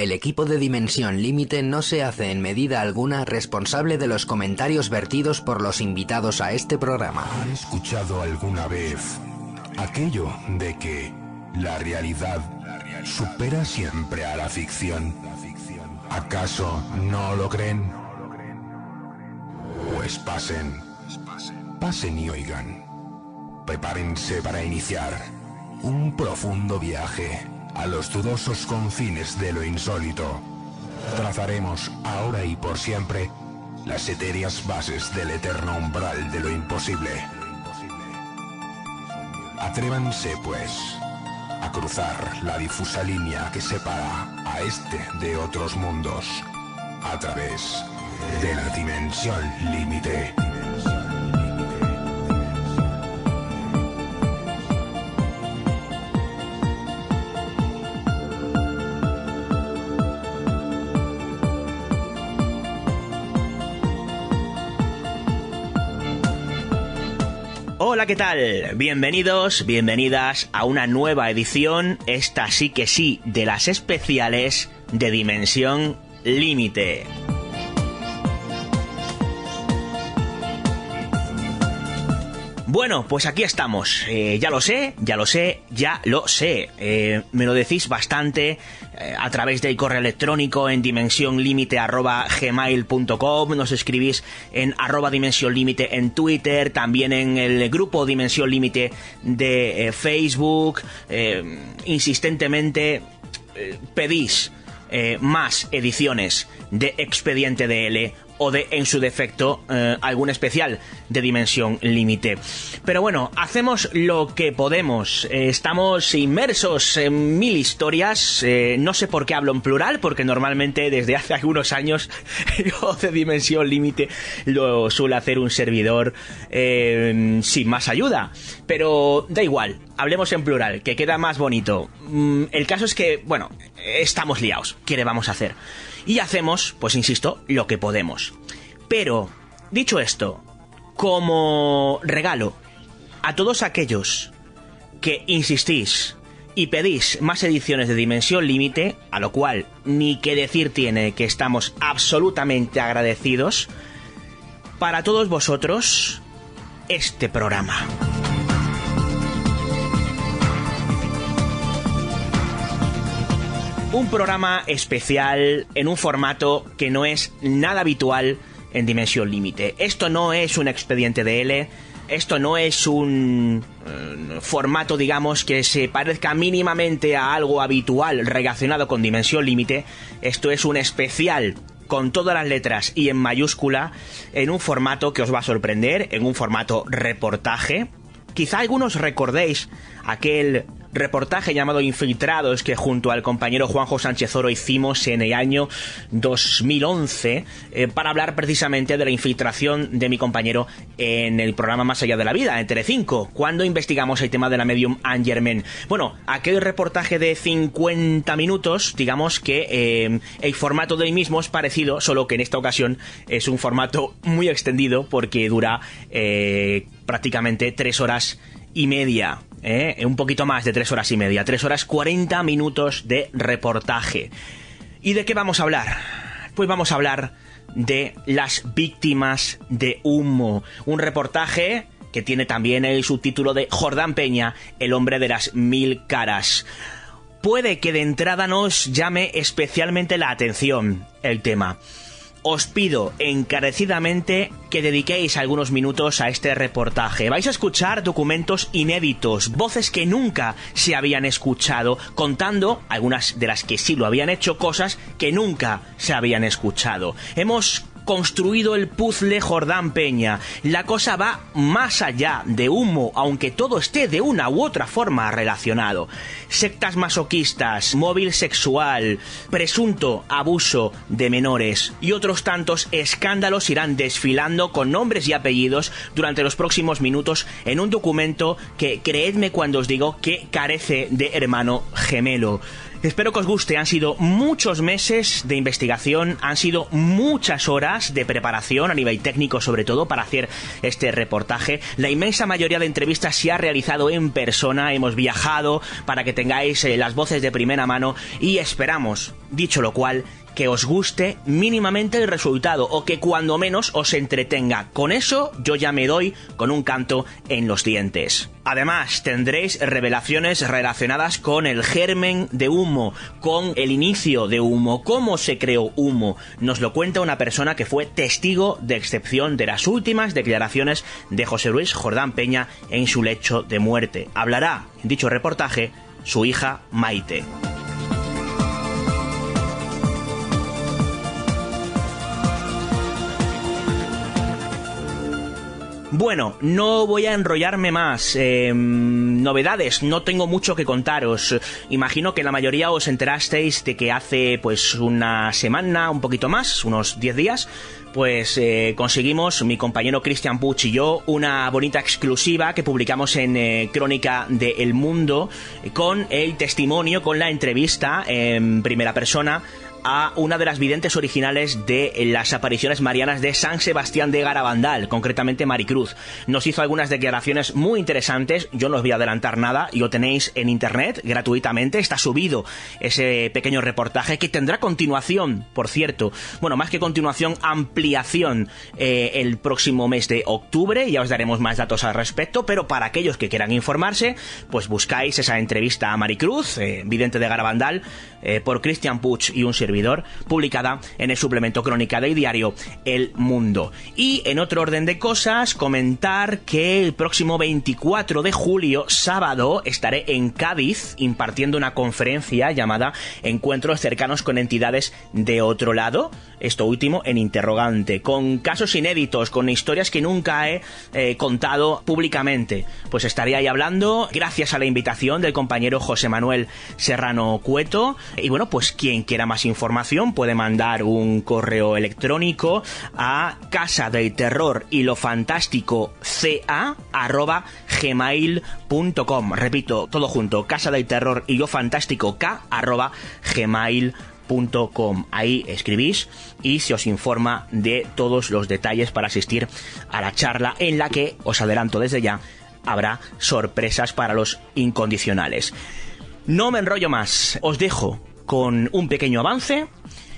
El equipo de Dimensión Límite no se hace en medida alguna responsable de los comentarios vertidos por los invitados a este programa. ¿Han escuchado alguna vez aquello de que la realidad supera siempre a la ficción? ¿Acaso no lo creen? Pues pasen y oigan. Prepárense para iniciar un profundo viaje a los dudosos confines de lo insólito. Trazaremos ahora y por siempre las etéreas bases del eterno umbral de lo imposible. Atrévanse, pues, a cruzar la difusa línea que separa a este de otros mundos a través de la Dimensión Límite. Hola, ¿qué tal? Bienvenidos, bienvenidas a una nueva edición, esta sí que sí, de las especiales de Dimensión Límite. Bueno, pues aquí estamos. Ya lo sé. Me lo decís bastante a través del correo electrónico en dimensionlimite@gmail.com. Nos escribís en @dimensionlimite en Twitter, también en el grupo Dimensión Límite de Facebook. Insistentemente pedís más ediciones de Expediente DL o de, en su defecto, algún especial de Dimensión Límite. Pero bueno, hacemos lo que podemos. Estamos inmersos en mil historias. No sé por qué hablo en plural, porque normalmente desde hace algunos años yo de Dimensión Límite lo suele hacer un servidor sin más ayuda. Pero da igual, hablemos en plural, que queda más bonito. El caso es que, bueno, estamos liados. ¿Qué le vamos a hacer? Y hacemos, pues insisto, lo que podemos. Pero, dicho esto, como regalo a todos aquellos que insistís y pedís más ediciones de Dimensión Límite, a lo cual ni que decir tiene que estamos absolutamente agradecidos, para todos vosotros, este programa. Un programa especial en un formato que no es nada habitual en Dimensión Límite. Esto no es un expediente DL, esto no es un formato, digamos, que se parezca mínimamente a algo habitual relacionado con Dimensión Límite. Esto es un especial con todas las letras y en mayúscula, en un formato que os va a sorprender, en un formato reportaje. Quizá algunos recordéis aquel reportaje llamado Infiltrados que junto al compañero Juanjo Sánchez Oro hicimos en el año 2011 para hablar precisamente de la infiltración de mi compañero en el programa Más Allá de la Vida, en Telecinco, cuando investigamos el tema de la medium Anne Germain. Bueno, aquel reportaje de 50 minutos, digamos que el formato del mismo es parecido, solo que en esta ocasión es un formato muy extendido porque dura prácticamente 3 horas y media. Un poquito más de 3 horas y media, 3 horas 40 minutos de reportaje. ¿Y de qué vamos a hablar? Pues vamos a hablar de las víctimas de humo. Un reportaje que tiene también el subtítulo de Jordán Peña, el hombre de las 1000 caras. Puede que de entrada nos llame especialmente la atención el tema. Os pido encarecidamente que dediquéis algunos minutos a este reportaje. Vais a escuchar documentos inéditos, voces que nunca se habían escuchado, contando, algunas de las que sí lo habían hecho, cosas que nunca se habían escuchado. Hemos construido el puzzle Jordán Peña. La cosa va más allá de humo, aunque todo esté de una u otra forma relacionado. Sectas masoquistas, móvil sexual, presunto abuso de menores y otros tantos escándalos irán desfilando con nombres y apellidos durante los próximos minutos en un documento que, creedme cuando os digo, que carece de hermano gemelo. Espero que os guste. Han sido muchos meses de investigación, han sido muchas horas de preparación a nivel técnico, sobre todo para hacer este reportaje. La inmensa mayoría de entrevistas se ha realizado en persona, hemos viajado para que tengáis las voces de primera mano y esperamos, dicho lo cual, que os guste mínimamente el resultado o que cuando menos os entretenga. Con eso yo ya me doy con un canto en los dientes. Además, tendréis revelaciones relacionadas con el germen de Humo, con el inicio de Humo, cómo se creó Humo. Nos lo cuenta una persona que fue testigo de excepción de las últimas declaraciones de José Luis Jordán Peña en su lecho de muerte. Hablará, en dicho reportaje, su hija Maite. Bueno, no voy a enrollarme más. Novedades, no tengo mucho que contaros. Imagino que la mayoría os enterasteis de que hace pues una semana, un poquito más, unos 10 días, pues conseguimos, mi compañero Christian Puig y yo, una bonita exclusiva que publicamos en Crónica de El Mundo, con el testimonio, con la entrevista en primera persona a una de las videntes originales de las apariciones marianas de San Sebastián de Garabandal, concretamente Maricruz. Nos hizo algunas declaraciones muy interesantes, yo no os voy a adelantar nada, y lo tenéis en internet gratuitamente, está subido ese pequeño reportaje que tendrá continuación, por cierto, bueno, más que continuación, ampliación el próximo mes de octubre, ya os daremos más datos al respecto, pero para aquellos que quieran informarse, pues buscáis esa entrevista a Maricruz, vidente de Garabandal, por Christian Puig y un servidor, publicada en el suplemento Crónica del diario El Mundo. Y en otro orden de cosas, comentar que el próximo 24 de julio, sábado, estaré en Cádiz impartiendo una conferencia llamada Encuentros cercanos con entidades de otro lado, esto último en interrogante, con casos inéditos, con historias que nunca he contado públicamente. Pues estaré ahí hablando gracias a la invitación del compañero José Manuel Serrano Cueto. Y bueno, pues quien quiera más información puede mandar un correo electrónico a casadelterrorylofantástica@gmail.com. Repito, todo junto, casadelterrorylofantástica@gmail.com. Ahí escribís y se os informa de todos los detalles para asistir a la charla, en la que, os adelanto desde ya, habrá sorpresas para los incondicionales. No me enrollo más, os dejo con un pequeño avance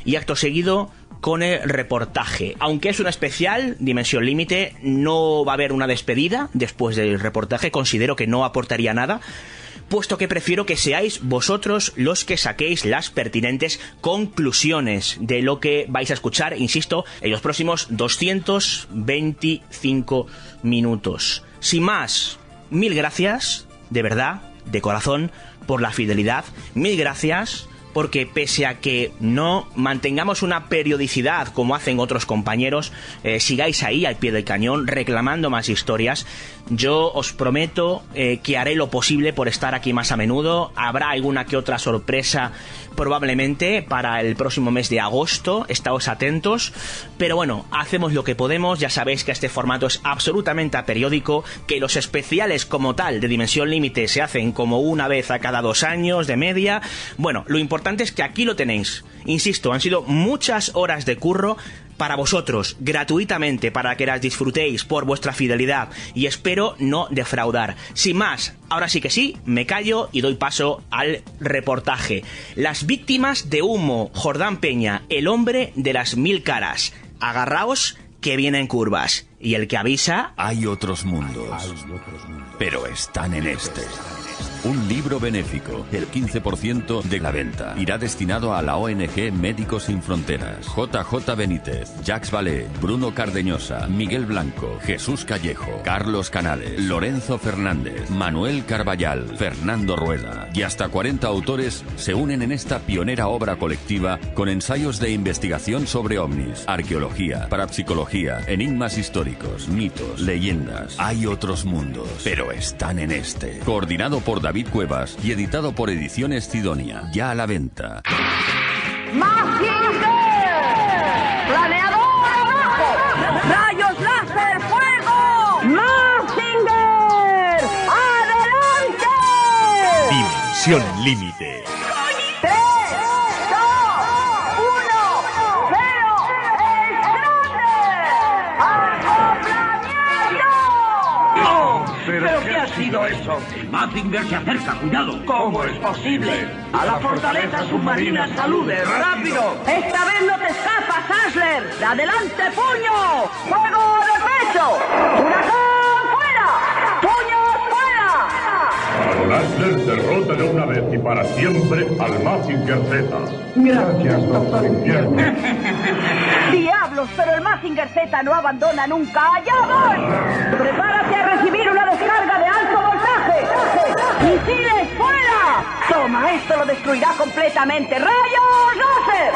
y acto seguido con el reportaje. Aunque es un especial, Dimensión Límite, no va a haber una despedida después del reportaje, considero que no aportaría nada, puesto que prefiero que seáis vosotros los que saquéis las pertinentes conclusiones de lo que vais a escuchar, insisto, en los próximos 225 minutos. Sin más, mil gracias, de verdad, de corazón, por la fidelidad. Mil gracias porque pese a que no mantengamos una periodicidad como hacen otros compañeros, sigáis ahí al pie del cañón reclamando más historias. Yo os prometo que haré lo posible por estar aquí más a menudo. Habrá alguna que otra sorpresa probablemente para el próximo mes de agosto, estáos atentos, pero bueno, hacemos lo que podemos. Ya sabéis que este formato es absolutamente aperiódico, que los especiales como tal de Dimensión Límite se hacen como una vez a cada 2 años de media. Bueno, lo importante es que aquí lo tenéis. Insisto, han sido muchas horas de curro para vosotros, gratuitamente, para que las disfrutéis, por vuestra fidelidad, y espero no defraudar. Sin más, ahora sí que sí, me callo y doy paso al reportaje. Las víctimas de Humo, Jordán Peña, el hombre de las 1000 caras. Agarraos que vienen curvas, y el que avisa... Hay otros mundos, pero están en este. Un libro benéfico, el 15% de la venta irá destinado a la ONG Médicos Sin Fronteras. JJ Benítez, Jacques Vallée, Bruno Cardeñosa, Miguel Blanco, Jesús Callejo, Carlos Canales, Lorenzo Fernández, Manuel Carballal, Fernando Rueda y hasta 40 autores se unen en esta pionera obra colectiva con ensayos de investigación sobre ovnis, arqueología, parapsicología, enigmas históricos, mitos, leyendas. Hay otros mundos, pero están en este. Coordinado por David Cuevas y editado por Ediciones Sidonia. Ya a la venta. ¡Mazinger! ¡Planeador abajo! ¡Rayos láser, fuego! ¡Mazinger! ¡Adelante! Dimensión Límite. 3, oído eso? El Mazinger se acerca, cuidado. ¿Cómo es posible? A la fortaleza submarina Salude, rápido. Esta vez no te escapas, Asler. ¡Adelante, puño! ¡Fuego de pecho! ¡Huracán fuera! ¡Puños fuera! Asler derrota de una vez y para siempre al Mazinger Z. Gracias, Doctor Invierno. ¡Diablos! Pero el Mazinger Z no abandona nunca. ¡Allá voy! ¡Prepárate a recibir una descarga de alto voltaje! ¡Misiles fuera! ¡Toma! Esto lo destruirá completamente. ¡Rayos láser!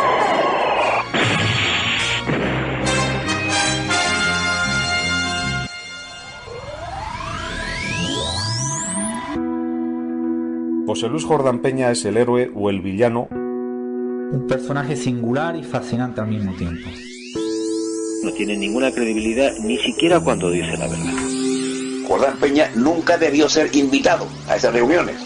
José Luis Jordán Peña es el héroe o el villano. Un personaje singular y fascinante al mismo tiempo. No tiene ninguna credibilidad, ni siquiera cuando dice la verdad. Jordán Peña nunca debió ser invitado a esas reuniones.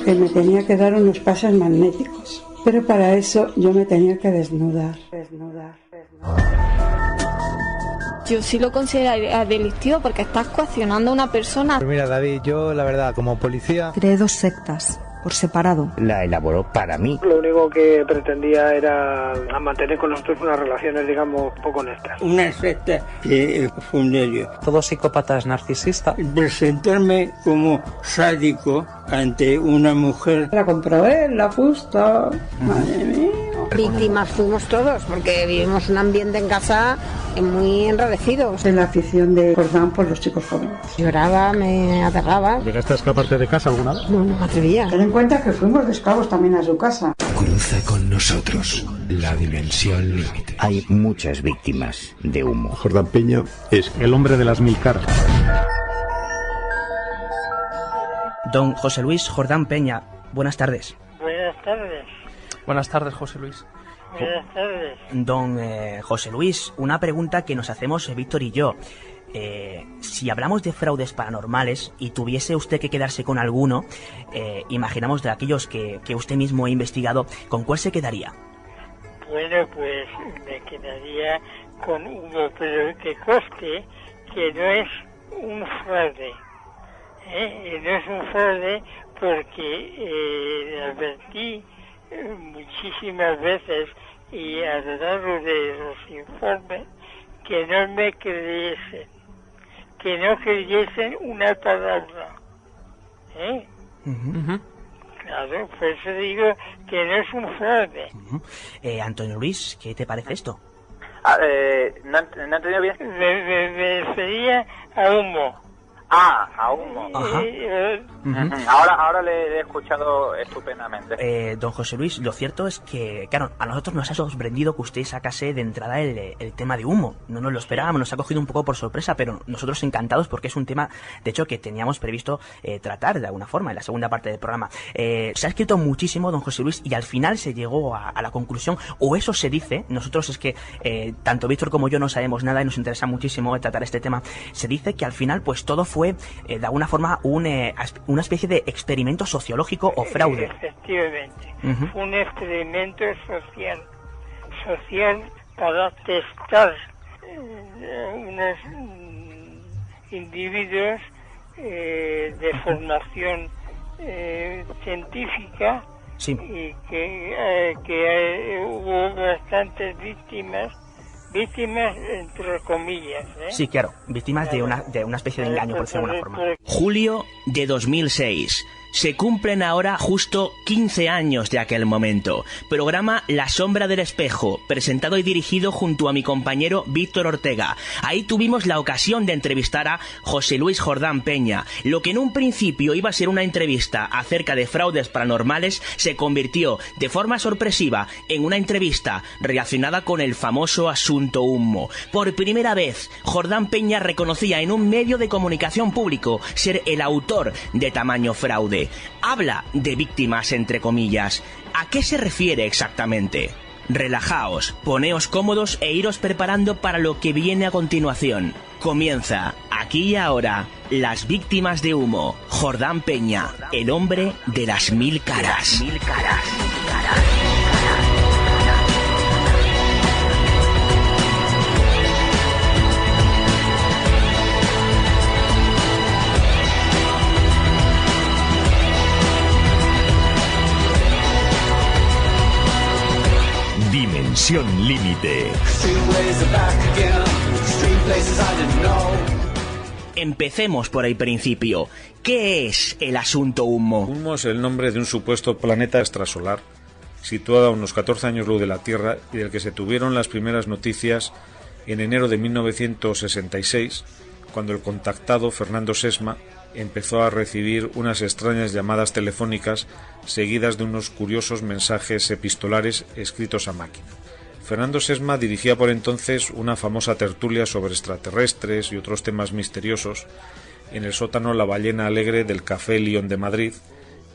Que me tenía que dar unos pases magnéticos, pero para eso yo me tenía que desnudar. Yo sí lo consideraría delictivo porque estás coaccionando a una persona. Pues mira, David, yo la verdad, como policía... Creé 2 sectas, por separado. La elaboró para mí. Lo único que pretendía era mantener con nosotros unas relaciones, digamos, poco honestas. Una secta que fundé yo. Todo psicópata es narcisista. Presentarme como sádico ante una mujer. La comprobé en la fusta. Madre mía. Víctimas fuimos todos, porque vivimos un ambiente en casa muy enrarecido. En la afición de Jordán por los chicos jóvenes. Lloraba, me aterraba. ¿Llegaste a escaparte de casa alguna vez? No me atrevía. Ten en cuenta que fuimos de esclavos también a su casa. Cruza con nosotros la dimensión límite. Hay muchas víctimas de humo. Jordán Peña es el hombre de las 1000 caras. Don José Luis Jordán Peña, buenas tardes. Buenas tardes. Buenas tardes, José Luis. Buenas tardes. Don José Luis, una pregunta que nos hacemos Víctor y yo. Si hablamos de fraudes paranormales y tuviese usted que quedarse con alguno, imaginamos de aquellos que usted mismo ha investigado, ¿con cuál se quedaría? Bueno, pues me quedaría con uno, pero que conste que no es un fraude. No es un fraude porque advertí muchísimas veces y a lo largo de los informes que no me creyesen, que no creyesen una palabra. Claro, por eso digo que no es un fraude. Antonio Luis, ¿qué te parece esto? No he entendido bien. Me refería a humo. A humo. Ahora le he escuchado estupendamente. Don José Luis, lo cierto es que, claro, a nosotros nos ha sorprendido que usted sacase de entrada el tema de humo. No nos lo esperábamos, nos ha cogido un poco por sorpresa, pero nosotros encantados porque es un tema, de hecho, que teníamos previsto tratar de alguna forma en la segunda parte del programa. Se ha escrito muchísimo, don José Luis, y al final se llegó a la conclusión, o eso se dice, nosotros es que tanto Víctor como yo no sabemos nada y nos interesa muchísimo tratar este tema, se dice que al final pues todo fue de alguna forma una especie de experimento sociológico o fraude. Efectivamente, fue un experimento social para testar unos individuos de formación científica, sí. Y que hubo bastantes víctimas entre comillas, Sí, claro, víctimas de una especie de engaño, por decirlo de alguna forma. Julio de 2006. Se cumplen ahora justo 15 años de aquel momento. Programa La Sombra del Espejo, presentado y dirigido junto a mi compañero Víctor Ortega. Ahí tuvimos la ocasión de entrevistar a José Luis Jordán Peña. Lo que en un principio iba a ser una entrevista acerca de fraudes paranormales se convirtió de forma sorpresiva en una entrevista relacionada con el famoso asunto humo. Por primera vez, Jordán Peña reconocía en un medio de comunicación público ser el autor de tamaño fraude. Habla de víctimas entre comillas. ¿A qué se refiere exactamente? Relajaos, poneos cómodos e iros preparando para lo que viene a continuación. Comienza, aquí y ahora, Las víctimas de humo. Jordán Peña, el hombre de las 1000 caras. Dimensión Límite. Empecemos por el principio. ¿Qué es el asunto Humo? Humo es el nombre de un supuesto planeta extrasolar situado a unos 14 años luz de la Tierra y del que se tuvieron las primeras noticias en enero de 1966, cuando el contactado Fernando Sesma empezó a recibir unas extrañas llamadas telefónicas seguidas de unos curiosos mensajes epistolares escritos a máquina. Fernando Sesma dirigía por entonces una famosa tertulia sobre extraterrestres y otros temas misteriosos en el sótano La Ballena Alegre del Café Lión de Madrid,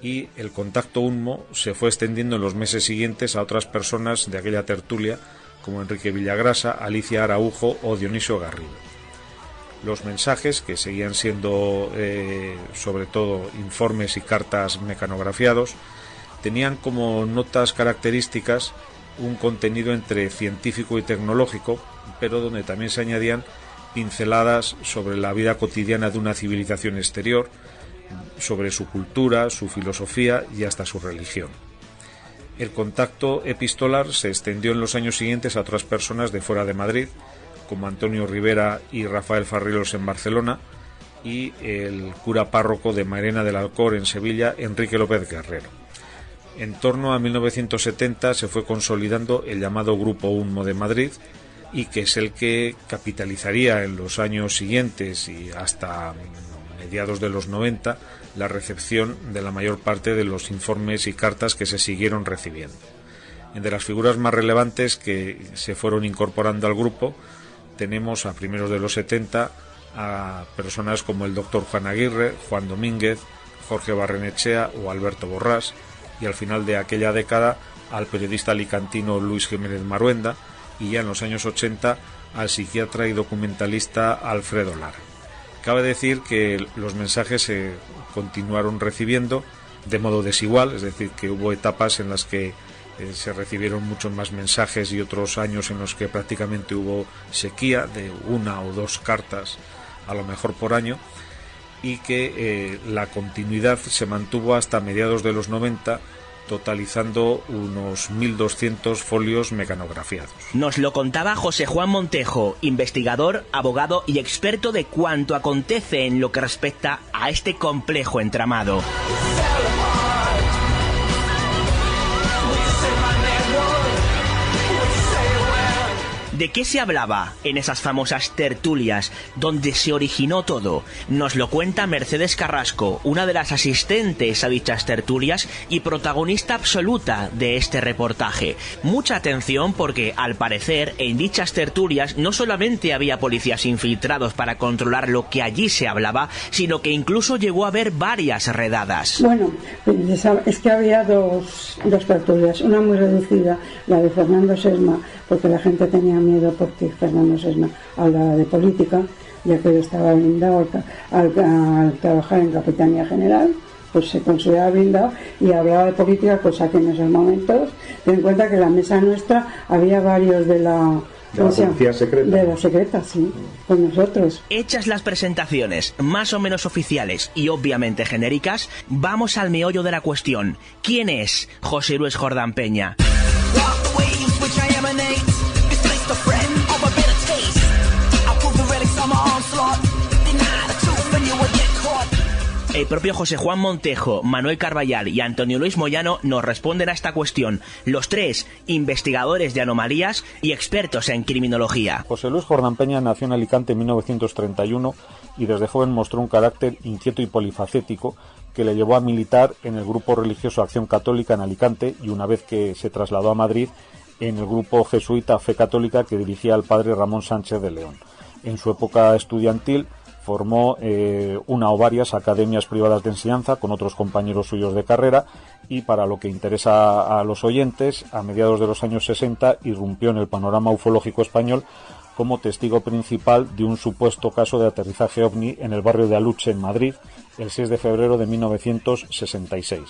y el contacto Humo se fue extendiendo en los meses siguientes a otras personas de aquella tertulia como Enrique Villagrasa, Alicia Araujo o Dionisio Garrido. Los mensajes, que seguían siendo sobre todo informes y cartas mecanografiados, tenían como notas características un contenido entre científico y tecnológico, pero donde también se añadían pinceladas sobre la vida cotidiana de una civilización exterior, sobre su cultura, su filosofía y hasta su religión. El contacto epistolar se extendió en los años siguientes a otras personas de fuera de Madrid, como Antonio Rivera y Rafael Farriols en Barcelona, y el cura párroco de Mairena del Alcor en Sevilla, Enrique López Guerrero. En torno a 1970 se fue consolidando el llamado Grupo Humo de Madrid, y que es el que capitalizaría en los años siguientes y hasta mediados de los 90 la recepción de la mayor parte de los informes y cartas que se siguieron recibiendo. Entre las figuras más relevantes que se fueron incorporando al grupo tenemos a primeros de los 70 a personas como el doctor Juan Aguirre, Juan Domínguez, Jorge Barrenechea o Alberto Borrás, y al final de aquella década al periodista alicantino Luis Jiménez Maruenda, y ya en los años 80 al psiquiatra y documentalista Alfredo Lara. Cabe decir que los mensajes se continuaron recibiendo de modo desigual, es decir, que hubo etapas en las que se recibieron muchos más mensajes y otros años en los que prácticamente hubo sequía de una o dos cartas a lo mejor por año, y que la continuidad se mantuvo hasta mediados de los 90, totalizando unos 1.200 folios mecanografiados. Nos lo contaba José Juan Montejo, investigador, abogado y experto de cuanto acontece en lo que respecta a este complejo entramado. ¿De qué se hablaba en esas famosas tertulias donde se originó todo? Nos lo cuenta Mercedes Carrasco, una de las asistentes a dichas tertulias y protagonista absoluta de este reportaje. Mucha atención porque, al parecer, en dichas tertulias no solamente había policías infiltrados para controlar lo que allí se hablaba, sino que incluso llegó a haber varias redadas. Bueno, es que había dos tertulias, una muy reducida, la de Fernando Sesma, porque la gente tenía miedo porque Fernando Sesma hablaba de política, ya que él estaba blindado al trabajar en Capitanía General, pues se consideraba blindado y hablaba de política, cosa que en esos momentos, ten en cuenta que en la mesa nuestra había varios de la policía secreta. De la secreta, sí, con nosotros. Hechas las presentaciones más o menos oficiales y obviamente genéricas, vamos al meollo de la cuestión. ¿Quién es José Luis Jordán Peña? El propio José Juan Montejo, Manuel Carballal y Antonio Luis Moyano nos responden a esta cuestión. Los tres, investigadores de anomalías y expertos en criminología. José Luis Jordán Peña nació en Alicante en 1931 y desde joven mostró un carácter inquieto y polifacético que le llevó a militar en el grupo religioso Acción Católica en Alicante, y una vez que se trasladó a Madrid, en el grupo jesuita Fe Católica que dirigía el padre Ramón Sánchez de León. En su época estudiantil formó una o varias academias privadas de enseñanza con otros compañeros suyos de carrera, y para lo que interesa a los oyentes, a mediados de los años 60 irrumpió en el panorama ufológico español como testigo principal de un supuesto caso de aterrizaje ovni en el barrio de Aluche, en Madrid, el 6 de febrero de 1966.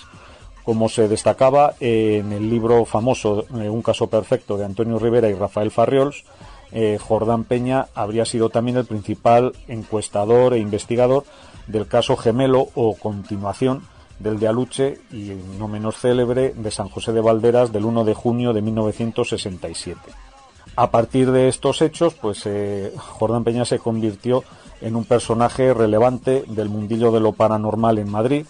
Como se destacaba en el libro famoso Un caso perfecto de Antonio Rivera y Rafael Farriols, Jordán Peña habría sido también el principal encuestador e investigador del caso gemelo o continuación del de Aluche y, no menos célebre, de San José de Valderas del 1 de junio de 1967. A partir de estos hechos, pues Jordán Peña se convirtió en un personaje relevante del mundillo de lo paranormal en Madrid,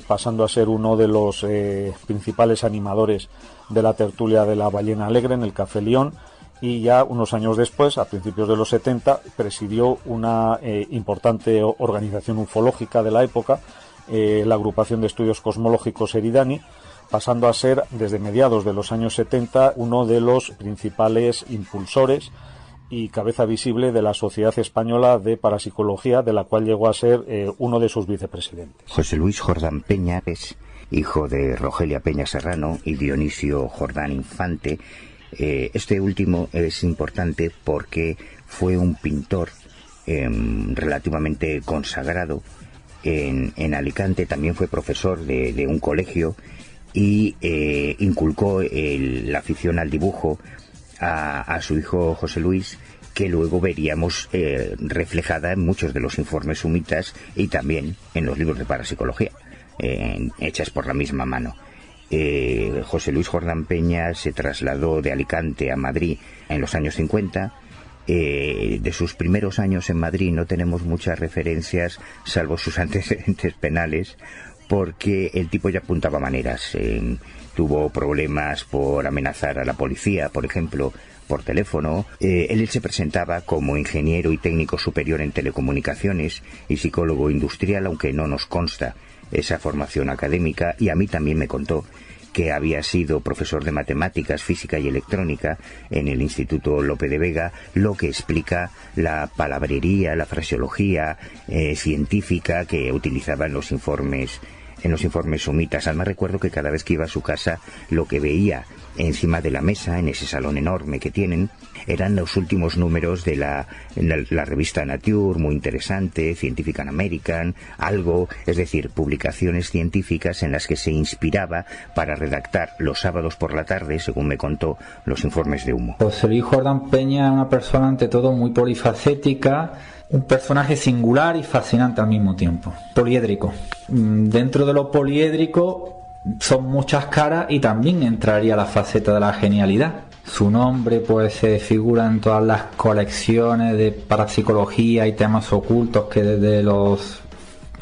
pasando a ser uno de los principales animadores de la tertulia de la Ballena Alegre en el Café León, y ya unos años después, a principios de los 70, presidió una importante organización ufológica de la época, la Agrupación de Estudios Cosmológicos Eridani, pasando a ser, desde mediados de los años 70, uno de los principales impulsores y cabeza visible de la Sociedad Española de Parapsicología, de la cual llegó a ser uno de sus vicepresidentes. José Luis Jordán Peña es hijo de Rogelia Peña Serrano y Dionisio Jordán Infante. Este último es importante porque fue un pintor relativamente consagrado en Alicante. También fue profesor de un colegio y inculcó la afición al dibujo a su hijo José Luis, que luego veríamos reflejada en muchos de los informes sumitas y también en los libros de parapsicología, hechas por la misma mano. José Luis Jordán Peña se trasladó de Alicante a Madrid en los años 50. De sus primeros años en Madrid no tenemos muchas referencias, salvo sus antecedentes penales, porque el tipo ya apuntaba maneras. Tuvo problemas por amenazar a la policía, por ejemplo, por teléfono. Él se presentaba como ingeniero y técnico superior en telecomunicaciones y psicólogo industrial, aunque no nos consta esa formación académica, y a mí también me contó que había sido profesor de matemáticas, física y electrónica en el Instituto Lope de Vega, lo que explica la palabrería, la fraseología científica que utilizaba en los informes sumitas. Además, recuerdo que cada vez que iba a su casa, lo que veía encima de la mesa, en ese salón enorme que tienen, eran los últimos números de la revista Nature, muy interesante, Scientific American, algo, es decir, publicaciones científicas en las que se inspiraba para redactar los sábados por la tarde, según me contó, los informes de humo. José Luis Jordán Peña es una persona, ante todo, muy polifacética, un personaje singular y fascinante al mismo tiempo, poliédrico. Dentro de lo poliédrico son muchas caras y también entraría la faceta de la genialidad. Su nombre pues se figura en todas las colecciones de parapsicología y temas ocultos que desde los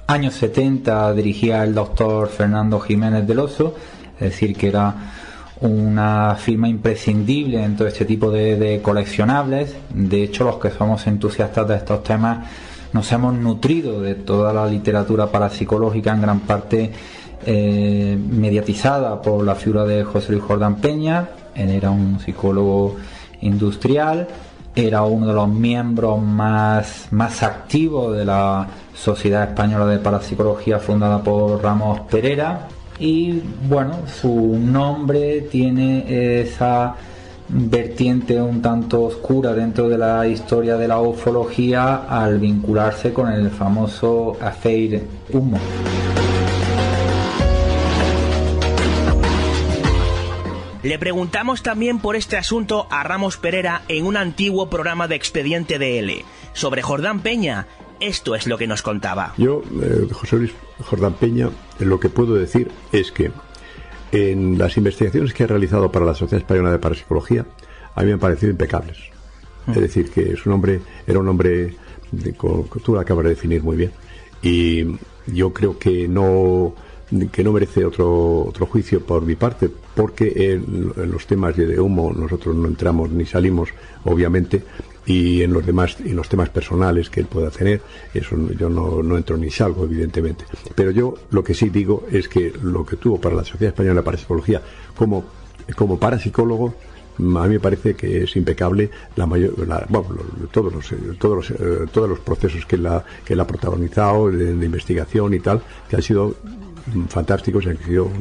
años 70 dirigía el doctor Fernando Jiménez del Oso, es decir, que era una firma imprescindible en todo este tipo de coleccionables. De hecho, los que somos entusiastas de estos temas nos hemos nutrido de toda la literatura parapsicológica, en gran parte mediatizada por la figura de José Luis Jordán Peña. Él era un psicólogo industrial, era uno de los miembros más activos de la Sociedad Española de Parapsicología, fundada por Ramos Perera. Y bueno, su nombre tiene esa vertiente un tanto oscura dentro de la historia de la ufología al vincularse con el famoso Affair Humo. Le preguntamos también por este asunto a Ramos Perera en un antiguo programa de Expediente DL. Sobre Jordán Peña, esto es lo que nos contaba. Yo, José Luis Jordán Peña, lo que puedo decir es que en las investigaciones que he realizado para la Sociedad Española de Parapsicología, a mí me han parecido impecables. Es decir, que era un hombre, tú lo acabas de definir muy bien, y yo creo que no merece otro juicio por mi parte, porque en los temas de humo nosotros no entramos ni salimos, obviamente, y en los temas personales que él pueda tener, eso yo no entro ni salgo, evidentemente. Pero yo lo que sí digo es que lo que tuvo para la Sociedad Española de Parapsicología como parapsicólogo, a mí me parece que es impecable todos los procesos que él ha protagonizado de investigación y tal, que han sido fantásticos, han sido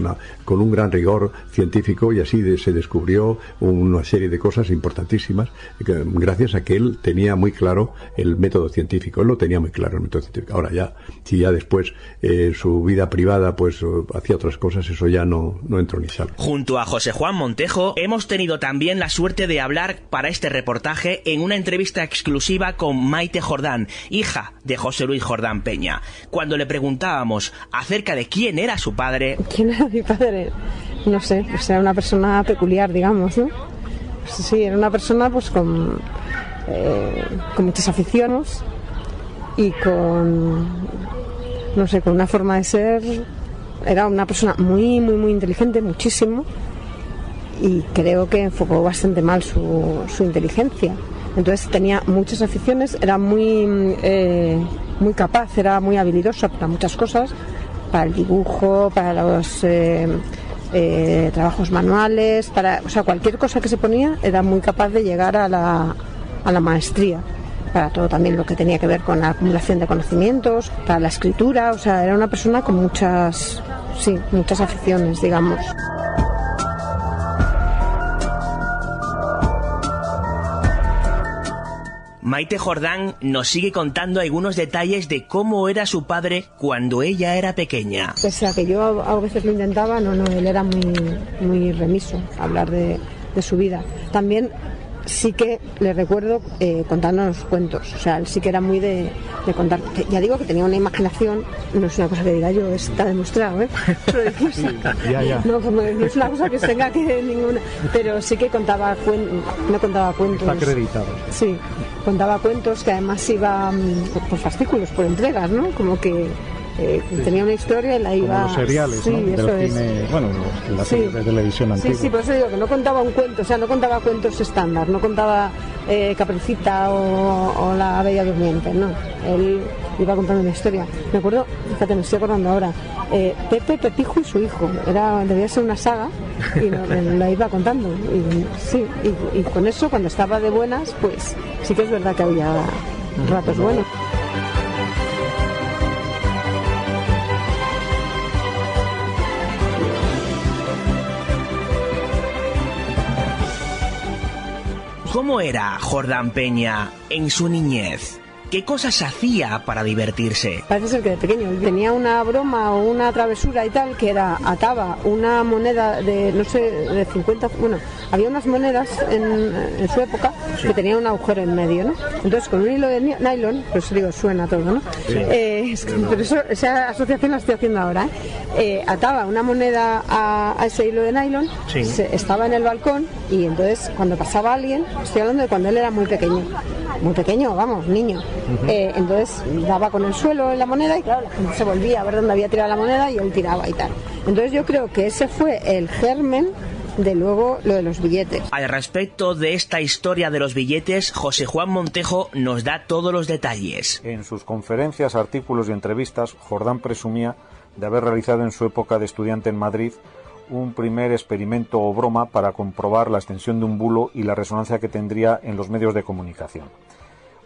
con un gran rigor científico, y así se descubrió una serie de cosas importantísimas gracias a que él tenía muy claro el método científico. Él lo tenía muy claro, el método científico. Ahora ya, si ya después su vida privada pues hacía otras cosas, eso ya no entro ni salgo. Junto a José Juan Montejo hemos tenido también la suerte de hablar para este reportaje en una entrevista exclusiva con Maite Jordán, hija de José Luis Jordán Peña. Cuando le preguntábamos acerca de quién quién era su padre. ¿Quién era mi padre? No sé, pues era una persona peculiar, digamos, ¿no? Pues sí, era una persona pues con muchas aficiones y con, no sé, con una forma de ser. Era una persona muy, muy, muy inteligente, muchísimo, y creo que enfocó bastante mal su inteligencia. Entonces tenía muchas aficiones, era muy capaz, era muy habilidoso para muchas cosas, para el dibujo, para los trabajos manuales, o sea, cualquier cosa que se ponía era muy capaz de llegar a la maestría, para todo también lo que tenía que ver con la acumulación de conocimientos, para la escritura, o sea, era una persona con muchas aficiones, digamos. Maite Jordán nos sigue contando algunos detalles de cómo era su padre cuando ella era pequeña. Pese a que yo a veces lo intentaba, él era muy remiso a hablar de su vida. También sí que le recuerdo contándonos cuentos, o sea, él sí que era muy de contar. Ya digo que tenía una imaginación, no es una cosa que diga yo, está demostrado, prodigiosa. No es una cosa que tenga que ninguna, pero sí que contaba cuentos. Está acreditado. Sí, contaba cuentos que además iba por fascículos, por entregas, ¿no? Como que tenía una historia y la iba... Como los seriales, sí, ¿no? Eso del cine, bueno, las series de televisión antigua. Sí, por eso digo que no contaba un cuento, o sea, no contaba cuentos estándar, no contaba Caperucita o La Bella Durmiente, no. Él iba contando una historia. Me acuerdo, fíjate, me estoy acordando ahora, Pepe, Pepijo y su hijo. Debía ser una saga y la iba contando. Y con eso, cuando estaba de buenas, pues sí que es verdad que había ratos buenos. ¿Cómo era Jordán Peña en su niñez? ¿Qué cosas hacía para divertirse? Parece ser que de pequeño tenía una broma o una travesura y tal, que era, ataba una moneda de, no sé, de 50, bueno, había unas monedas en su época que tenían un agujero en medio, ¿no? Entonces con un hilo de nylon, pues digo, suena todo, ¿no? Sí. Pero esa asociación la estoy haciendo ahora, ataba una moneda a ese hilo de nylon, estaba en el balcón y entonces cuando pasaba alguien, estoy hablando de cuando él era muy pequeño, vamos, niño. Entonces daba con el suelo en la moneda y claro, la gente se volvía a ver dónde había tirado la moneda y él tiraba y tal. Entonces yo creo que ese fue el germen de luego lo de los billetes. Al respecto de esta historia de los billetes, José Juan Montejo nos da todos los detalles. En sus conferencias, artículos y entrevistas, Jordán presumía de haber realizado en su época de estudiante en Madrid un primer experimento o broma para comprobar la extensión de un bulo y la resonancia que tendría en los medios de comunicación.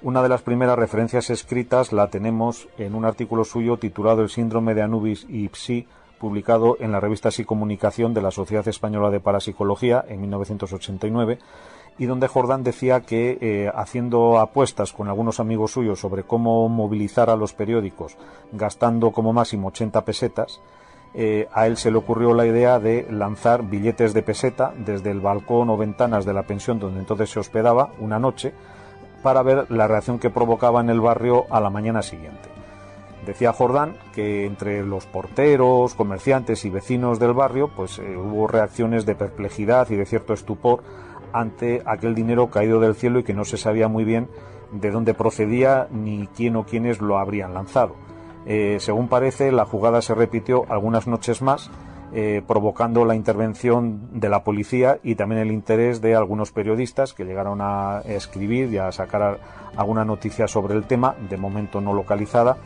Una de las primeras referencias escritas la tenemos en un artículo suyo titulado El síndrome de Anubis y Psi, publicado en la revista Psicomunicación de la Sociedad Española de Parapsicología en 1989, y donde Jordán decía que haciendo apuestas con algunos amigos suyos sobre cómo movilizar a los periódicos gastando como máximo 80 pesetas, a él se le ocurrió la idea de lanzar billetes de peseta desde el balcón o ventanas de la pensión donde entonces se hospedaba una noche, para ver la reacción que provocaba en el barrio a la mañana siguiente. Decía Jordán que entre los porteros, comerciantes y vecinos del barrio pues hubo reacciones de perplejidad y de cierto estupor ante aquel dinero caído del cielo y que no se sabía muy bien de dónde procedía ni quién o quiénes lo habrían lanzado. Según parece, la jugada se repitió algunas noches más, provocando la intervención de la policía y también el interés de algunos periodistas que llegaron a escribir y a sacar alguna noticia sobre el tema, de momento no localizada.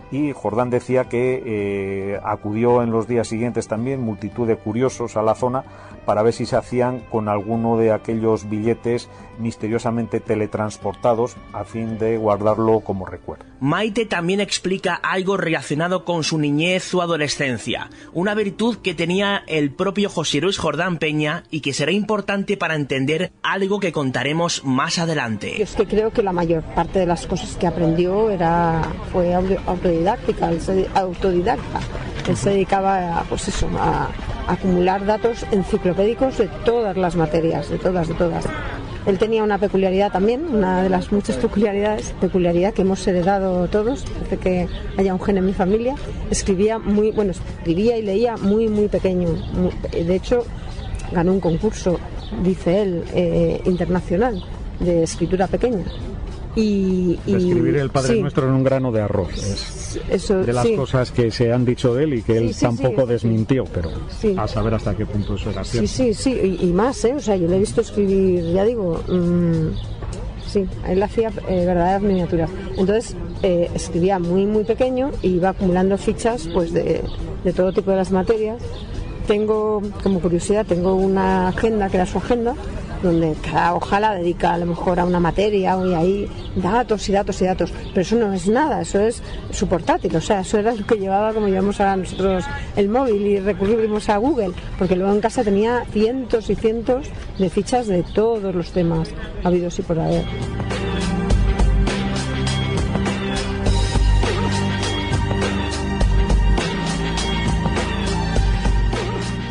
Y Jordán decía que acudió en los días siguientes también multitud de curiosos a la zona para ver si se hacían con alguno de aquellos billetes misteriosamente teletransportados a fin de guardarlo como recuerdo. Maite también explica algo relacionado con su niñez o adolescencia, una virtud que tenía el propio José Luis Jordán Peña y que será importante para entender algo que contaremos más adelante. Yo es que creo que la mayor parte de las cosas que aprendió fue autodidacta. Él se dedicaba a acumular datos enciclopédicos de todas las materias, de todas. Él tenía una peculiaridad también, una de las muchas peculiaridad que hemos heredado todos, parece que haya un gen en mi familia. Escribía y leía muy pequeño. De hecho, ganó un concurso, dice él, internacional de escritura pequeña. Y escribir el Padre Nuestro en un grano de arroz eso, de las cosas que se han dicho de él y que él tampoco desmintió, pero a saber hasta qué punto eso era cierto. Sí, y más, o sea, yo le he visto escribir, ya digo, él hacía verdaderas miniaturas. Entonces escribía muy pequeño y iba acumulando fichas pues de todo tipo de las materias. Tengo, como curiosidad, una agenda que era su agenda, donde cada hoja la dedica a lo mejor a una materia, y ahí datos, pero eso no es nada, eso es su portátil, o sea, eso era lo que llevaba, como llevamos ahora nosotros el móvil y recurrimos a Google, porque luego en casa tenía cientos y cientos de fichas de todos los temas habidos y por haber.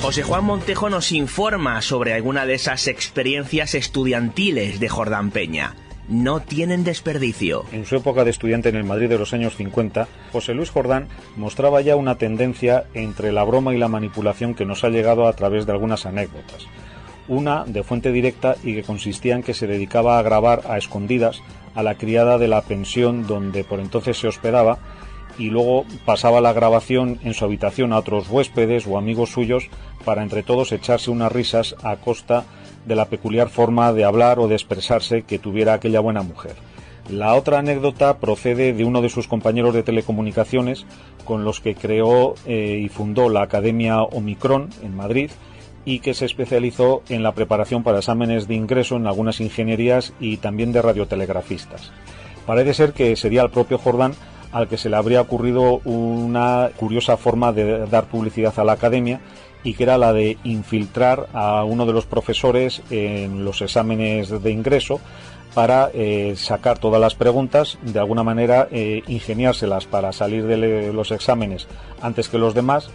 José Juan Montejo nos informa sobre alguna de esas experiencias estudiantiles de Jordán Peña. No tienen desperdicio. En su época de estudiante en el Madrid de los años 50, José Luis Jordán mostraba ya una tendencia entre la broma y la manipulación que nos ha llegado a través de algunas anécdotas. Una de fuente directa y que consistía en que se dedicaba a grabar a escondidas a la criada de la pensión donde por entonces se hospedaba, y luego pasaba la grabación en su habitación a otros huéspedes o amigos suyos para entre todos echarse unas risas a costa de la peculiar forma de hablar o de expresarse que tuviera aquella buena mujer. La otra anécdota procede de uno de sus compañeros de telecomunicaciones con los que creó y fundó la Academia Omicron en Madrid y que se especializó en la preparación para exámenes de ingreso en algunas ingenierías y también de radiotelegrafistas. Parece ser que sería el propio Jordán al que se le habría ocurrido una curiosa forma de dar publicidad a la academia, y que era la de infiltrar a uno de los profesores en los exámenes de ingreso para sacar todas las preguntas, de alguna manera ingeniárselas para salir de los exámenes antes que los demás.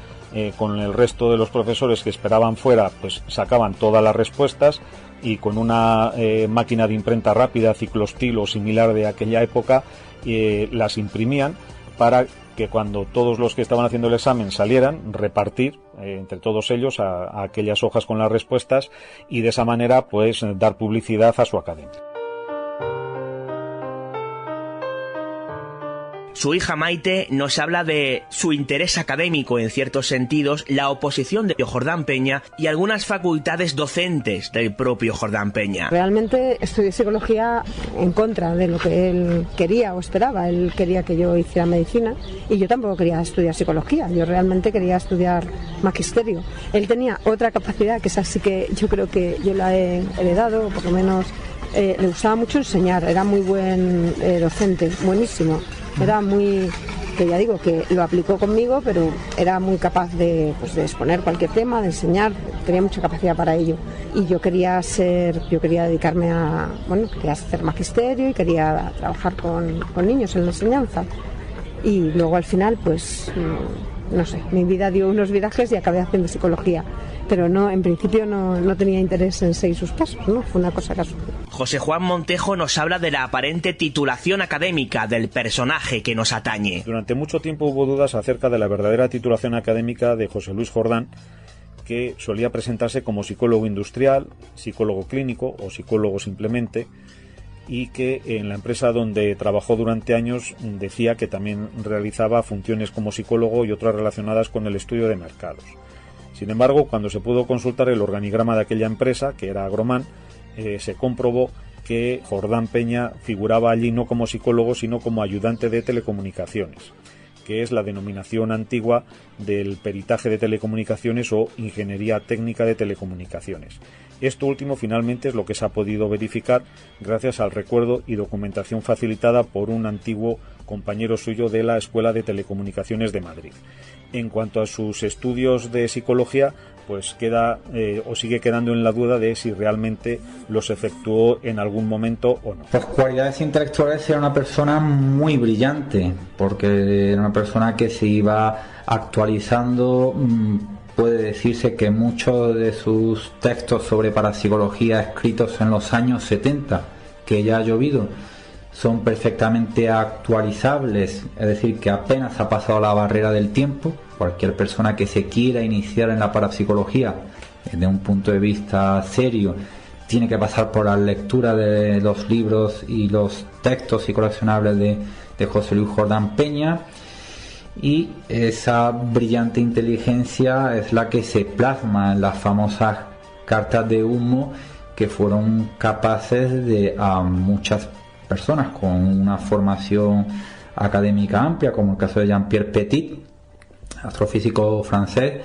Con el resto de los profesores que esperaban fuera, pues sacaban todas las respuestas, y con una máquina de imprenta rápida, ciclostil o similar de aquella época, las imprimían para que cuando todos los que estaban haciendo el examen salieran, repartir entre todos ellos a aquellas hojas con las respuestas, y de esa manera pues dar publicidad a su academia. Su hija Maite nos habla de su interés académico en ciertos sentidos, la oposición de Jordán Peña y algunas facultades docentes del propio Jordán Peña. Realmente estudié psicología en contra de lo que él quería o esperaba. Él quería que yo hiciera medicina y yo tampoco quería estudiar psicología. Yo realmente quería estudiar magisterio. Él tenía otra capacidad, que es así que yo creo que yo la he heredado, o por lo menos le gustaba mucho enseñar. Era muy buen docente, buenísimo. Era muy, que ya digo, que lo aplicó conmigo, pero era muy capaz de exponer cualquier tema, de enseñar, tenía mucha capacidad para ello. Y yo quería dedicarme quería hacer magisterio y quería trabajar con niños en la enseñanza. Y luego al final, pues, no sé, mi vida dio unos virajes y acabé haciendo psicología. Pero no, en principio no tenía interés en seguir sus pasos, ¿no? Fue una cosa casual. José Juan Montejo nos habla de la aparente titulación académica del personaje que nos atañe. Durante mucho tiempo hubo dudas acerca de la verdadera titulación académica de José Luis Jordán, que solía presentarse como psicólogo industrial, psicólogo clínico o psicólogo simplemente, y que en la empresa donde trabajó durante años decía que también realizaba funciones como psicólogo y otras relacionadas con el estudio de mercados. Sin embargo, cuando se pudo consultar el organigrama de aquella empresa, que era Agroman, se comprobó que Jordán Peña figuraba allí no como psicólogo, sino como ayudante de telecomunicaciones, que es la denominación antigua del peritaje de telecomunicaciones o ingeniería técnica de telecomunicaciones. Esto último finalmente es lo que se ha podido verificar gracias al recuerdo y documentación facilitada por un antiguo compañero suyo de la Escuela de Telecomunicaciones de Madrid. En cuanto a sus estudios de psicología, pues queda o sigue quedando en la duda de si realmente los efectuó en algún momento o no. Por cualidades intelectuales era una persona muy brillante, porque era una persona que se iba actualizando puede decirse que muchos de sus textos sobre parapsicología escritos en los años 70, que ya ha llovido, son perfectamente actualizables, es decir, que apenas ha pasado la barrera del tiempo. Cualquier persona que se quiera iniciar en la parapsicología desde un punto de vista serio tiene que pasar por la lectura de los libros y los textos y coleccionables de José Luis Jordán Peña, y esa brillante inteligencia es la que se plasma en las famosas cartas de humo, que fueron capaces de a muchas personas con una formación académica amplia, como el caso de Jean-Pierre Petit, astrofísico francés,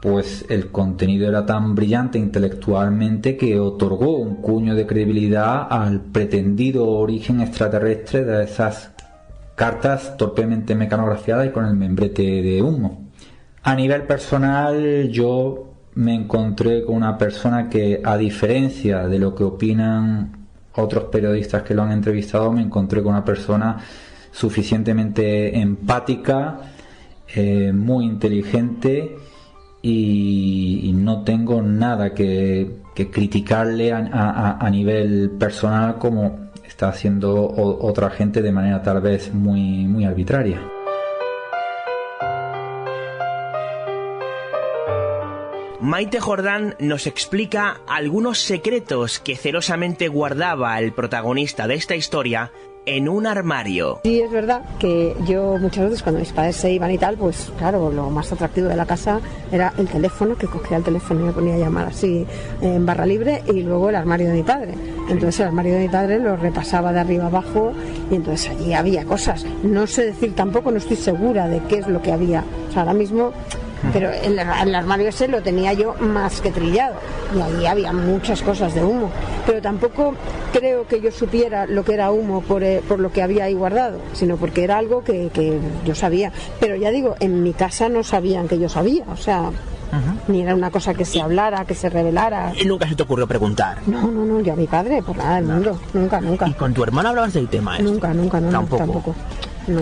pues el contenido era tan brillante intelectualmente que otorgó un cuño de credibilidad al pretendido origen extraterrestre de esas cartas torpemente mecanografiadas y con el membrete de humo. A nivel personal, yo me encontré con una persona que, a diferencia de lo que opinan otros periodistas que lo han entrevistado, me encontré con una persona suficientemente empática, muy inteligente, y no tengo nada que criticarle a nivel personal, como está haciendo otra gente de manera tal vez muy arbitraria. Maite Jordán nos explica algunos secretos que celosamente guardaba el protagonista de esta historia en un armario. Sí, es verdad que yo muchas veces cuando mis padres se iban y tal, pues claro, lo más atractivo de la casa era el teléfono, que cogía el teléfono y me ponía a llamar así en barra libre, y luego el armario de mi padre. Entonces el armario de mi padre lo repasaba de arriba abajo, y entonces allí había cosas. No sé decir tampoco, no estoy segura de qué es lo que había. O sea, ahora mismo... Pero el armario ese lo tenía yo más que trillado, y allí había muchas cosas de humo, pero tampoco creo que yo supiera lo que era humo por lo que había ahí guardado, sino porque era algo que yo sabía. Pero ya digo, en mi casa no sabían que yo sabía, o sea, ni era una cosa que se hablara, que se revelara. ¿Y nunca se te ocurrió preguntar? No, yo a mi padre, por nada del mundo, nunca. ¿Y con tu hermano hablabas del tema? Nunca, tampoco. No.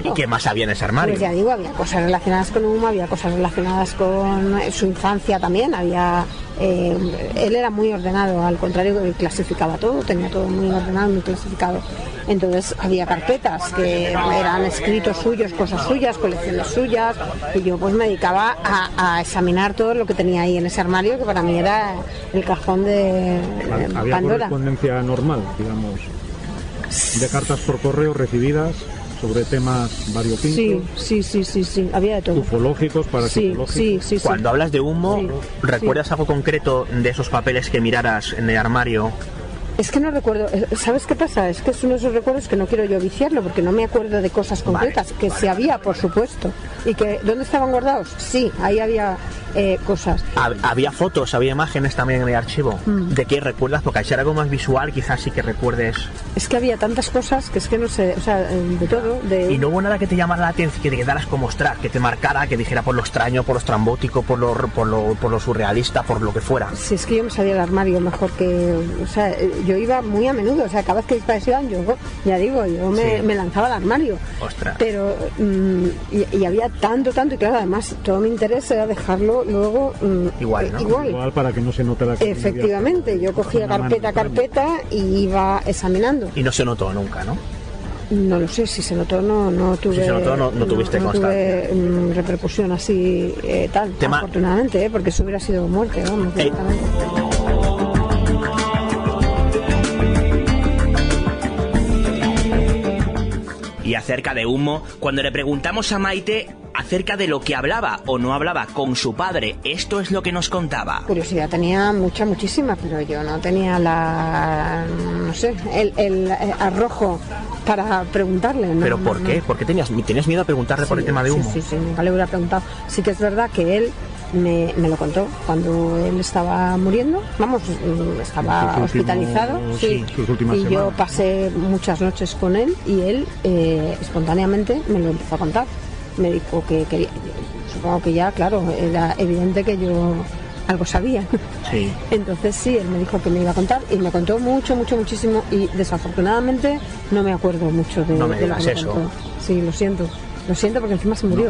¿Y qué más había en ese armario? Pues ya digo, había cosas relacionadas con humo, había cosas relacionadas con su infancia también, había... él era muy ordenado, al contrario, que clasificaba todo, tenía todo muy ordenado, muy clasificado. Entonces había carpetas que eran escritos suyos, cosas suyas, colecciones suyas, y yo pues me dedicaba a examinar todo lo que tenía ahí en ese armario, que para mí era el cajón de ¿Había Pandora. Correspondencia normal, digamos, de cartas por correo recibidas sobre temas variopintos? Sí, había de todo. Ufológicos, parapsicológicos. Sí. Cuando hablas de humo, ¿recuerdas algo concreto de esos papeles que miraras en el armario? Es que no recuerdo, ¿sabes qué pasa? Es que es uno de esos recuerdos que no quiero yo viciarlo, porque no me acuerdo de cosas concretas, que sí había, por supuesto. ¿Y que dónde estaban guardados? Sí, ahí había cosas. ¿Había fotos, había imágenes también en el archivo? ¿De qué recuerdas? Porque al ser algo más visual quizás sí que recuerdes... Es que había tantas cosas que es que no sé, o sea, de todo. ¿Y no hubo nada que te llamara la atención, que te quedaras como mostrar, que te marcara, que dijera por lo extraño, por lo estrambótico, por lo surrealista, por lo que fuera? Sí, es que yo me sabía el armario mejor que... O sea, yo iba muy a menudo, o sea, cada vez que mis padres iban, yo ya digo, yo me lanzaba al armario. Ostras. Pero, y había tanto, y claro, además, todo mi interés era dejarlo luego igual, ¿no? Igual para que no se notara que efectivamente, yo cogía carpeta y iba examinando. Y no se notó nunca, ¿no? No lo sé, si se notó no tuve... Si se notó no tuviste constancia. No tuve repercusión así tal, afortunadamente, porque eso hubiera sido muerte, vamos, directamente. Y acerca de humo, cuando le preguntamos a Maite acerca de lo que hablaba o no hablaba con su padre, esto es lo que nos contaba. Curiosidad tenía muchísima, pero yo no tenía el arrojo para preguntarle. ¿Pero por qué? ¿Por qué tenías miedo a preguntarle por el tema de humo? Sí, nunca le hubiera preguntado. Sí que es verdad que él me lo contó cuando él estaba muriendo, estaba hospitalizado, y yo pasé muchas noches con él, y él espontáneamente me lo empezó a contar. Me dijo que quería, supongo que ya, claro, era evidente que yo algo sabía. Sí. Entonces sí, él me dijo que me iba a contar, y me contó muchísimo, y desafortunadamente no me acuerdo mucho de, no me de lo que me eso. contó. Sí, lo siento porque encima se murió.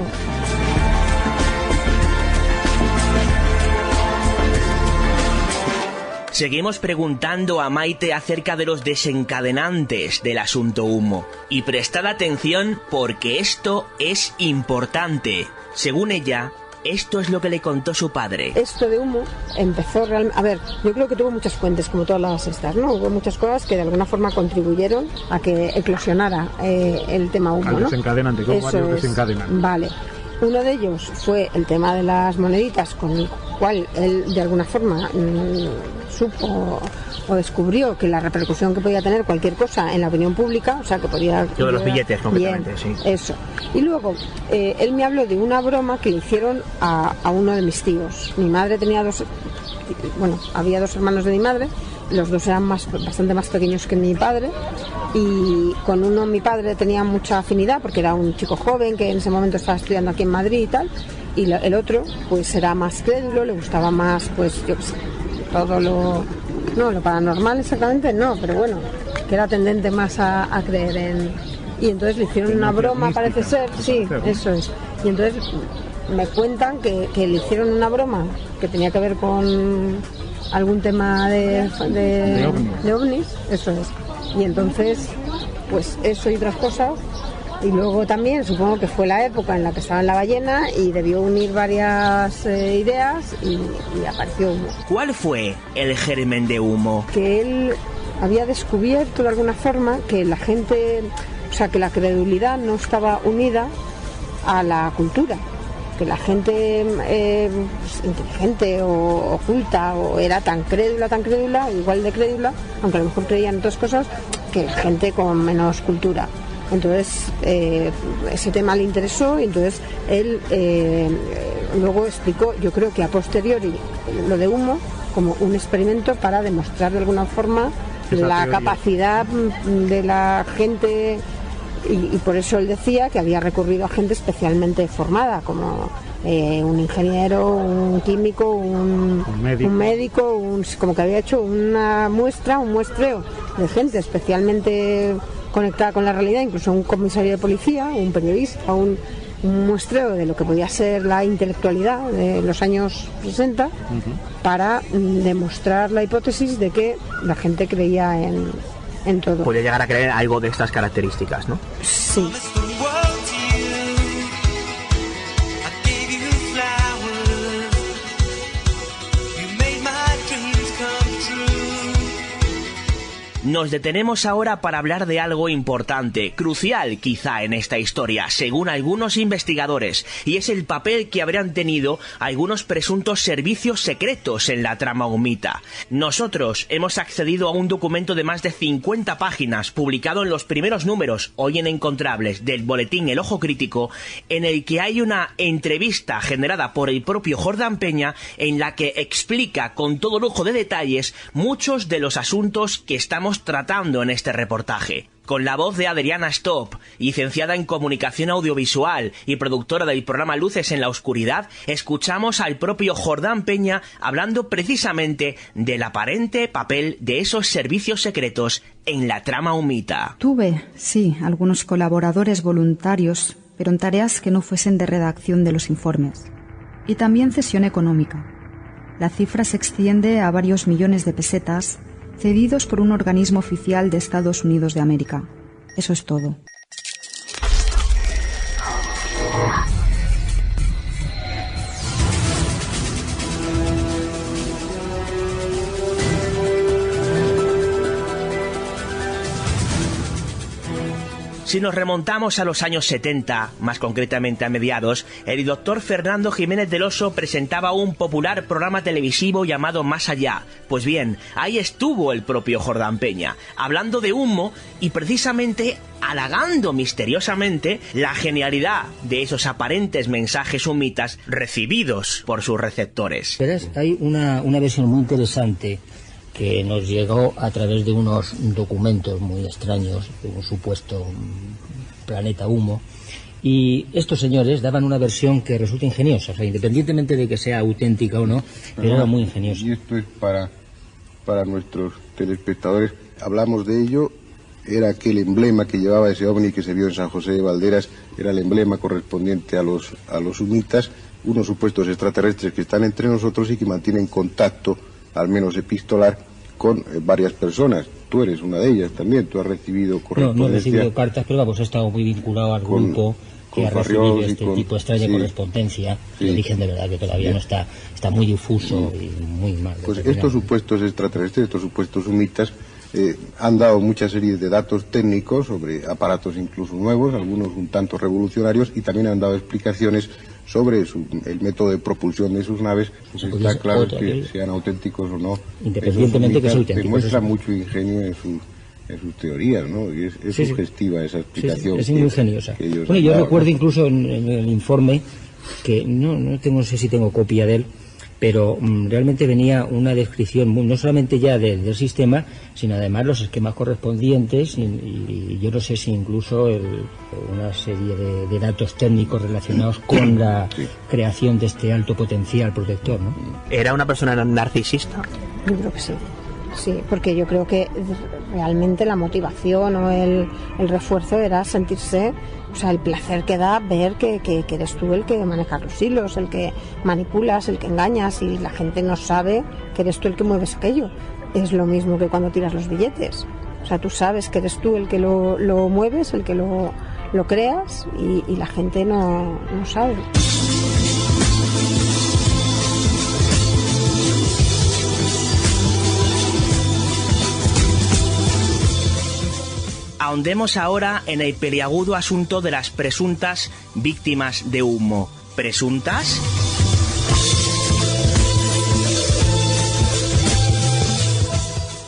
Seguimos preguntando a Maite acerca de los desencadenantes del asunto humo. Y prestad atención porque esto es importante. Según ella, esto es lo que le contó su padre. Esto de humo empezó realmente... A ver, yo creo que tuvo muchas fuentes, como todas las estas, ¿no? Hubo muchas cosas que de alguna forma contribuyeron a que eclosionara el tema humo, ¿no? Al desencadenante, como varios desencadenantes. Vale. Uno de ellos fue el tema de las moneditas, con el cual él de alguna forma supo o descubrió que la repercusión que podía tener cualquier cosa en la opinión pública, o sea, que podía... Lo de los billetes, concretamente, bien, sí. Eso. Y luego, él me habló de una broma que le hicieron a uno de mis tíos. Mi madre tenía había dos hermanos de mi madre, los dos eran bastante más pequeños que mi padre, y con uno mi padre tenía mucha afinidad porque era un chico joven que en ese momento estaba estudiando aquí en Madrid y tal, y el otro pues era más crédulo, le gustaba más, pues yo qué sé, todo lo paranormal exactamente no, pero bueno, que era tendente más a creer en... Y entonces le hicieron una broma, parece ser, sí, eso es. Y entonces me cuentan que le hicieron una broma que tenía que ver con algún tema de ovnis, eso es. Y entonces, pues eso y otras cosas. Y luego también supongo que fue la época en la que estaba en La Ballena y debió unir varias ideas y apareció humo. ¿Cuál fue el germen de humo? Que él había descubierto de alguna forma que la gente, o sea, que la credulidad no estaba unida a la cultura, que la gente inteligente o oculta o era tan crédula, igual de crédula, aunque a lo mejor creían en otras cosas, que gente con menos cultura. Entonces ese tema le interesó y entonces él luego explicó, yo creo que a posteriori, lo de humo como un experimento para demostrar de alguna forma la capacidad de la gente, y por eso él decía que había recurrido a gente especialmente formada, como un ingeniero, un químico, un médico, como que había hecho un muestreo de gente especialmente conectada con la realidad, incluso un comisario de policía, un periodista, un muestreo de lo que podía ser la intelectualidad de los años 60 para demostrar la hipótesis de que la gente creía en todo. Puede llegar a creer algo de estas características, ¿no? Sí. Nos detenemos ahora para hablar de algo importante, crucial quizá en esta historia, según algunos investigadores, y es el papel que habrían tenido algunos presuntos servicios secretos en la trama humita. Nosotros hemos accedido a un documento de más de 50 páginas, publicado en los primeros números, hoy inencontrables, del boletín El Ojo Crítico, en el que hay una entrevista generada por el propio Jordán Peña, en la que explica con todo lujo de detalles muchos de los asuntos que estamos tratando en este reportaje. Con la voz de Adriana Stopp, licenciada en Comunicación Audiovisual y productora del programa Luces en la Oscuridad, escuchamos al propio Jordán Peña hablando precisamente del aparente papel de esos servicios secretos en la trama humita. Tuve, sí, algunos colaboradores voluntarios, pero en tareas que no fuesen de redacción de los informes. Y también cesión económica. La cifra se extiende a varios millones de pesetas, cedidos por un organismo oficial de Estados Unidos de América. Eso es todo. Si nos remontamos a los años 70, más concretamente a mediados, el doctor Fernando Jiménez del Oso presentaba un popular programa televisivo llamado Más Allá. Pues bien, ahí estuvo el propio Jordán Peña, hablando de humo y precisamente halagando misteriosamente la genialidad de esos aparentes mensajes humitas recibidos por sus receptores. Verás, hay una versión muy interesante que nos llegó a través de unos documentos muy extraños de un supuesto planeta humo, y estos señores daban una versión que resulta ingeniosa, o sea, independientemente de que sea auténtica o no, pero era muy ingeniosa. Y esto es para nuestros telespectadores. Hablamos de ello, era aquel emblema que llevaba ese ovni que se vio en San José de Valderas, era el emblema correspondiente a los humitas, unos supuestos extraterrestres que están entre nosotros y que mantienen contacto, al menos epistolar, con varias personas. Tú eres una de ellas también, tú has recibido correspondencia. No he recibido cartas, pero vamos, he estado muy vinculado al grupo que ha recibido este tipo extraña correspondencia. El origen de verdad que todavía no está muy difuso y muy mal. Pues estos supuestos extraterrestres, estos supuestos humitas, han dado muchas series de datos técnicos sobre aparatos incluso nuevos, algunos un tanto revolucionarios, y también han dado explicaciones sobre el método de propulsión de sus naves. Pues está claro que sean auténticos o no, independientemente que sean auténticos, demuestran mucho ingenio en sus teorías, ¿no? Y es sugestiva esa explicación. Es muy ingeniosa. Bueno, yo recuerdo incluso en el informe que no sé si tengo copia de él, pero realmente venía una descripción no solamente ya del sistema, sino además los esquemas correspondientes y yo no sé si incluso una serie de datos técnicos relacionados con la creación de este alto potencial protector, ¿no? ¿Era una persona narcisista? Yo creo que sí. Sí, porque yo creo que realmente la motivación o el refuerzo era sentirse, o sea, el placer que da ver que eres tú el que manejas los hilos, el que manipulas, el que engañas, y la gente no sabe que eres tú el que mueves aquello. Es lo mismo que cuando tiras los billetes. O sea, tú sabes que eres tú el que lo mueves, el que lo creas, y la gente no sabe. Ahondemos ahora en el peliagudo asunto de las presuntas víctimas de humo. ¿Presuntas?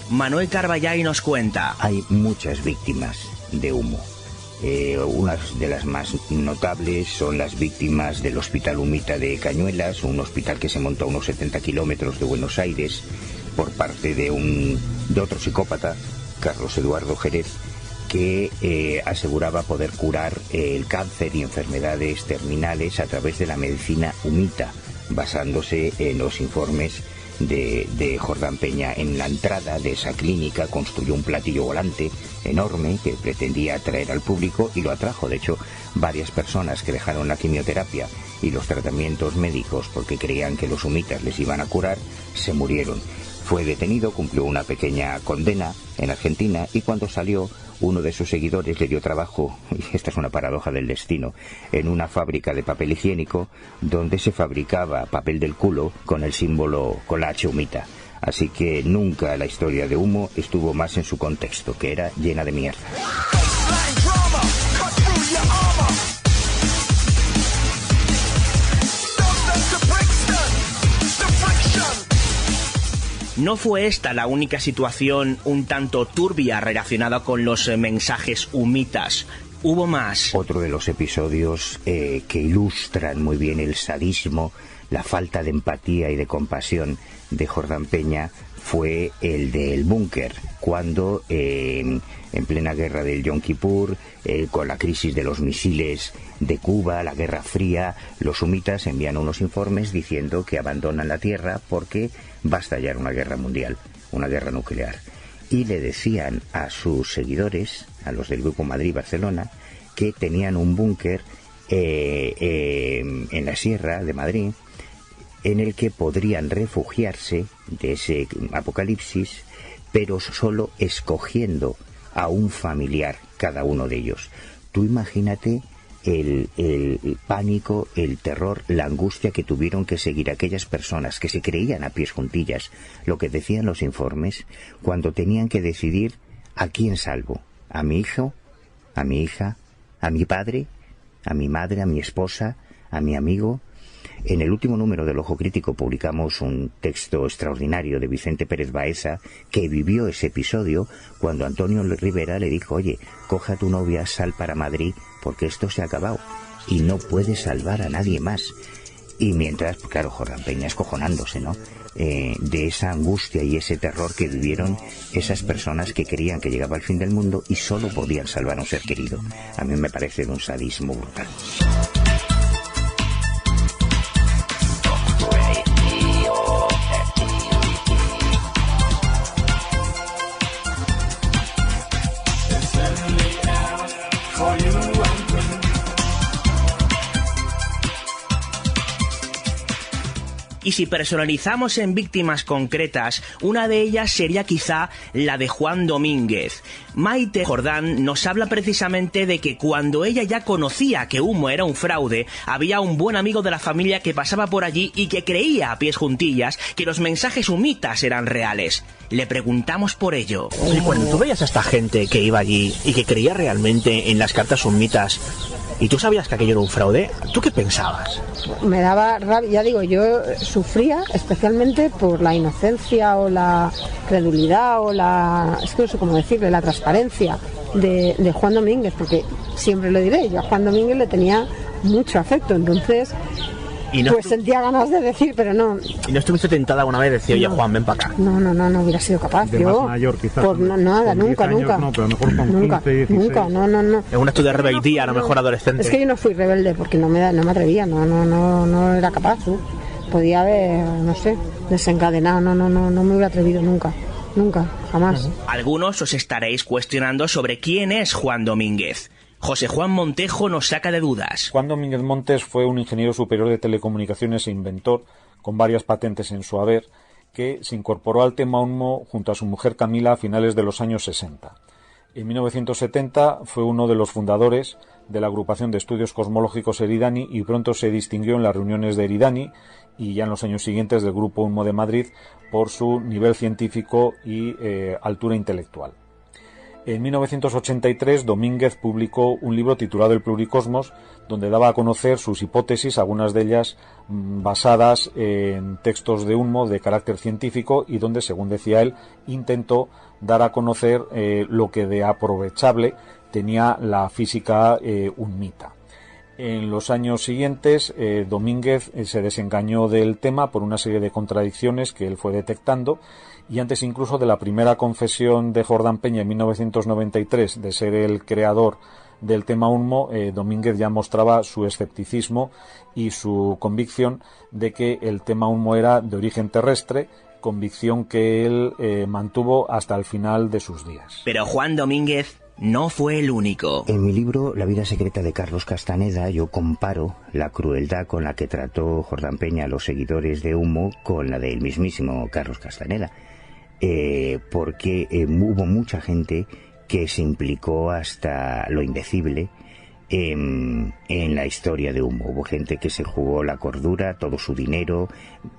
Manuel Carballay nos cuenta. Hay muchas víctimas de humo. Unas de las más notables son las víctimas del Hospital Humita de Cañuelas, un hospital que se montó a unos 70 kilómetros de Buenos Aires por parte de otro psicópata, Carlos Eduardo Jerez, que aseguraba poder curar el cáncer y enfermedades terminales a través de la medicina humita, basándose en los informes de Jordán Peña. En la entrada de esa clínica construyó un platillo volante enorme que pretendía atraer al público, y lo atrajo. De hecho, varias personas que dejaron la quimioterapia y los tratamientos médicos porque creían que los humitas les iban a curar, se murieron. Fue detenido, cumplió una pequeña condena en Argentina, y cuando salió, uno de sus seguidores le dio trabajo, y esta es una paradoja del destino, en una fábrica de papel higiénico donde se fabricaba papel del culo con el símbolo, con la H humita. Así que nunca la historia de humo estuvo más en su contexto, que era llena de mierda. No fue esta la única situación un tanto turbia relacionada con los mensajes humitas. Hubo más. Otro de los episodios que ilustran muy bien el sadismo, la falta de empatía y de compasión de Jordán Peña fue el del búnker, cuando en plena guerra del Yom Kippur, con la crisis de los misiles de Cuba, la Guerra Fría, los humitas envían unos informes diciendo que abandonan la Tierra porque va a estallar una guerra mundial, una guerra nuclear. Y le decían a sus seguidores, a los del Grupo Madrid-Barcelona, que tenían un búnker en la Sierra de Madrid, en el que podrían refugiarse de ese apocalipsis, pero solo escogiendo a un familiar cada uno de ellos. Tú imagínate el pánico, el terror, la angustia que tuvieron que seguir aquellas personas que se creían a pies juntillas lo que decían los informes, cuando tenían que decidir a quién salvo, a mi hijo, a mi hija, a mi padre, a mi madre, a mi esposa, a mi amigo. En el último número del Ojo Crítico publicamos un texto extraordinario de Vicente Pérez Baeza, que vivió ese episodio cuando Antonio Rivera le dijo: oye, coge a tu novia, sal para Madrid, porque esto se ha acabado y no puedes salvar a nadie más. Y mientras, claro, Jordán Peña escojonándose, ¿no?, de esa angustia y ese terror que vivieron esas personas que creían que llegaba el fin del mundo y solo podían salvar a un ser querido. A mí me parece de un sadismo brutal. Y si personalizamos en víctimas concretas, una de ellas sería quizá la de Juan Domínguez. Maite Jordán nos habla precisamente de que cuando ella ya conocía que Humo era un fraude, había un buen amigo de la familia que pasaba por allí y que creía a pies juntillas que los mensajes humitas eran reales. Le preguntamos por ello. Y cuando tú veías a esta gente que iba allí y que creía realmente en las cartas humitas, y tú sabías que aquello era un fraude, ¿tú qué pensabas? Me daba rabia, ya digo, yo sufría especialmente por la inocencia o la credulidad o es que no sé cómo decirle, la transparencia de Juan Domínguez, porque siempre lo diré, yo a Juan Domínguez le tenía mucho afecto, entonces pues sentía ganas de decir, pero no. ¿Y no estuviste tentada alguna vez de decir, oye, Juan, ven para acá? No hubiera sido capaz. De yo, más mayor, quizás. Por nada, nunca. No, pero a lo mejor con 15, 16. Nunca. En un acto de rebeldía, a lo mejor adolescente. Es que yo no fui rebelde porque no me atrevía, no era capaz. Podía haber, no sé, desencadenado, no me hubiera atrevido nunca, jamás. Algunos os estaréis cuestionando sobre quién es Juan Domínguez. José Juan Montejo nos saca de dudas. Juan Domínguez Montes fue un ingeniero superior de telecomunicaciones e inventor, con varias patentes en su haber, que se incorporó al tema Humo junto a su mujer Camila a finales de los años 60. En 1970 fue uno de los fundadores de la agrupación de estudios cosmológicos Eridani y pronto se distinguió en las reuniones de Eridani y ya en los años siguientes del Grupo Humo de Madrid por su nivel científico y altura intelectual. En 1983, Domínguez publicó un libro titulado El Pluricosmos, donde daba a conocer sus hipótesis, algunas de ellas basadas en textos de Humo de carácter científico y donde, según decía él, intentó dar a conocer lo que de aprovechable tenía la física humita. En los años siguientes, Domínguez se desengañó del tema por una serie de contradicciones que él fue detectando, y antes incluso de la primera confesión de Jordán Peña en 1993 de ser el creador del tema Humo, Domínguez ya mostraba su escepticismo y su convicción de que el tema Humo era de origen terrestre, convicción que él mantuvo hasta el final de sus días. Pero Juan Domínguez no fue el único. En mi libro La vida secreta de Carlos Castaneda yo comparo la crueldad con la que trató Jordán Peña a los seguidores de Humo con la del mismísimo Carlos Castaneda, porque hubo mucha gente que se implicó hasta lo indecible en la historia de Humo. Hubo gente que se jugó la cordura, todo su dinero.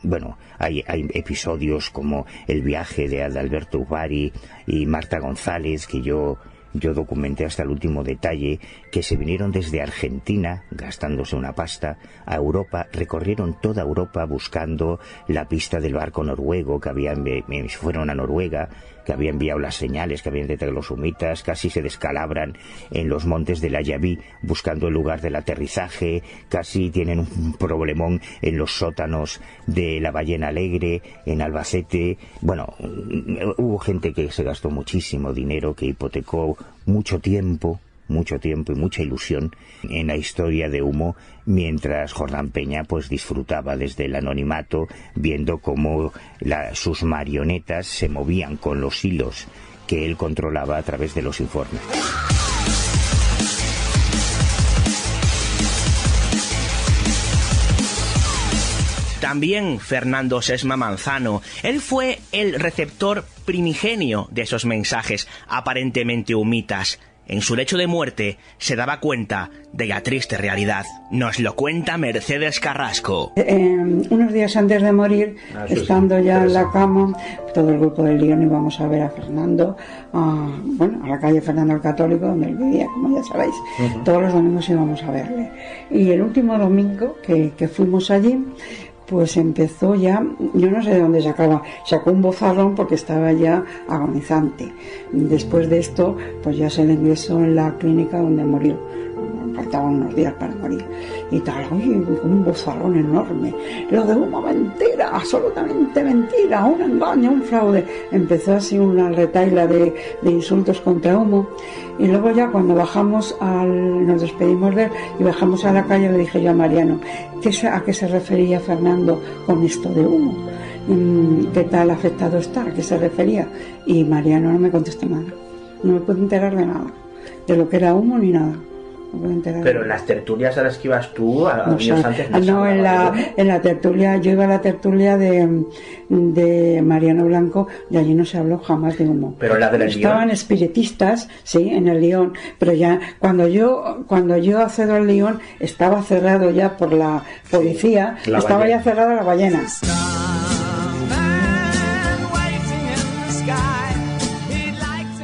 Bueno, hay episodios como el viaje de Adalberto Ubari y Marta González que yo documenté hasta el último detalle, que se vinieron desde Argentina, gastándose una pasta, a Europa, recorrieron toda Europa buscando la pista del barco noruego que fueron a Noruega, que había enviado las señales que habían detectado los humitas, casi se descalabran en los montes del Ayaví buscando el lugar del aterrizaje, casi tienen un problemón en los sótanos de la Ballena Alegre, en Albacete. Bueno, hubo gente que se gastó muchísimo dinero, que hipotecó mucho tiempo y mucha ilusión en la historia de Humo, mientras Jordán Peña pues disfrutaba desde el anonimato, viendo cómo sus marionetas se movían con los hilos que él controlaba a través de los informes. También Fernando Sesma Manzano. Él fue el receptor primigenio de esos mensajes aparentemente humitas. En su lecho de muerte se daba cuenta de la triste realidad. Nos lo cuenta Mercedes Carrasco. Unos días antes de morir, estando ya en la cama, todo el grupo del Lión íbamos a ver a Fernando, a la calle Fernando el Católico, donde él vivía, como ya sabéis. Todos los domingos íbamos a verle. Y el último domingo que fuimos allí, pues empezó ya, yo no sé de dónde sacó un bozarrón porque estaba ya agonizante. Después de esto, pues ya se le ingresó en la clínica donde murió. Faltaban unos días para morir. Y tal, un bozarrón enorme. Lo de Humo, mentira, absolutamente mentira, un engaño, un fraude. Empezó así una retaila de insultos contra Humo. Y luego ya cuando nos despedimos de él y bajamos a la calle, le dije yo a Mariano, ¿a qué se refería Fernando con esto de Humo? ¿Qué tal afectado está? ¿A qué se refería? Y Mariano no me contestó nada. No me pude enterar de nada, de lo que era Humo ni nada. voy a enterar. Pero en las tertulias a las que ibas tú, años antes... No, en la tertulia, yo iba a la tertulia de Mariano Blanco, y allí no se habló jamás de humo. Pero la del Lión. Estaban espiritistas, sí, en el Lión, pero ya cuando yo accedo al Lión estaba cerrado ya por la policía, estaba ballena. Ya cerrada la ballena.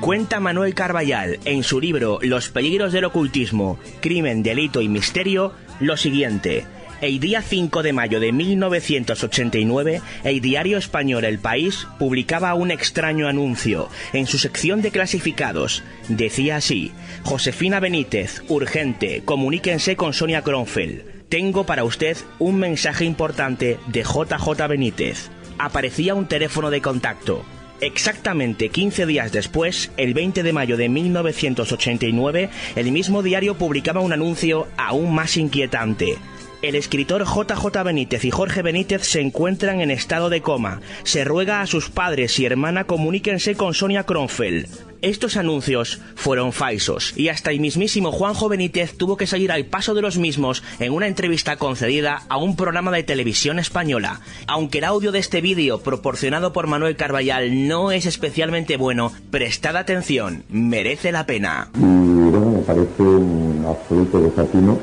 Cuenta Manuel Carballal en su libro Los peligros del ocultismo, crimen, delito y misterio lo siguiente. El día 5 de mayo de 1989, el diario español El País publicaba un extraño anuncio. En su sección de clasificados decía así: Josefina Benítez, urgente, comuníquense con Sonia Kronfeld. Tengo para usted un mensaje importante de JJ Benítez. Aparecía un teléfono de contacto. Exactamente 15 días después, el 20 de mayo de 1989, el mismo diario publicaba un anuncio aún más inquietante. El escritor JJ Benítez y Jorge Benítez se encuentran en estado de coma. Se ruega a sus padres y hermana comuníquense con Sonia Kronfeld. Estos anuncios fueron falsos y hasta el mismísimo Juanjo Benítez tuvo que salir al paso de los mismos en una entrevista concedida a un programa de televisión española. Aunque el audio de este vídeo proporcionado por Manuel Carballal no es especialmente bueno, prestad atención, merece la pena. Y bueno, me parece un absoluto desatino.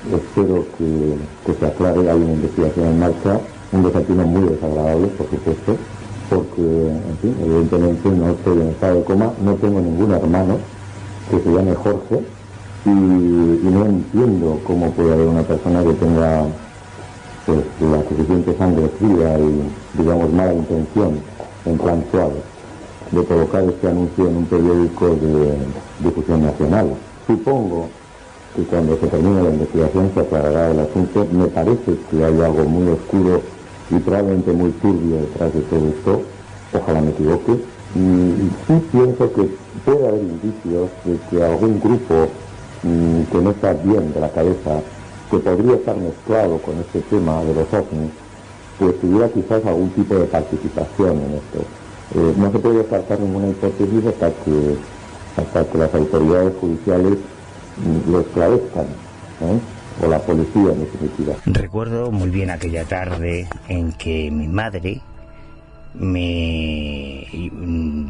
Espero que se aclare, hay una investigación en marcha, un desatino muy desagradable, por supuesto, porque, en fin, evidentemente no estoy en estado de coma, no tengo ningún hermano que se llame Jorge y no entiendo cómo puede haber una persona que tenga pues, la suficiente sangre fría y, digamos, mala intención, en plan suave, de colocar este anuncio en un periódico de difusión nacional. Supongo que cuando se termine la investigación se aclarará el asunto. Me parece que hay algo muy oscuro y probablemente muy turbio detrás de todo esto, ojalá me equivoque, y sí pienso que puede haber indicios de que algún grupo que no está bien de la cabeza, que podría estar mezclado con este tema de los ovnis, pues tuviera quizás algún tipo de participación en esto. No se puede descartar ninguna hipótesis hasta que las autoridades judiciales lo esclarezcan, o la policía en definitiva. Recuerdo muy bien aquella tarde en que mi madre me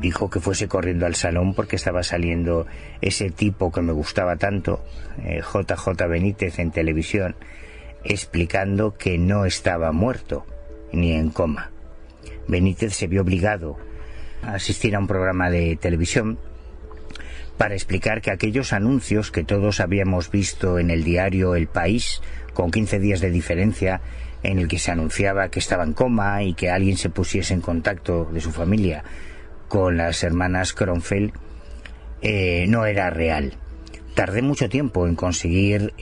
dijo que fuese corriendo al salón porque estaba saliendo ese tipo que me gustaba tanto, JJ Benítez, en televisión, explicando que no estaba muerto ni en coma. Benítez se vio obligado a asistir a un programa de televisión para explicar que aquellos anuncios que todos habíamos visto en el diario El País, con 15 días de diferencia, en el que se anunciaba que estaba en coma y que alguien se pusiese en contacto de su familia con las hermanas Kronfeld, no era real. Tardé mucho tiempo en conseguir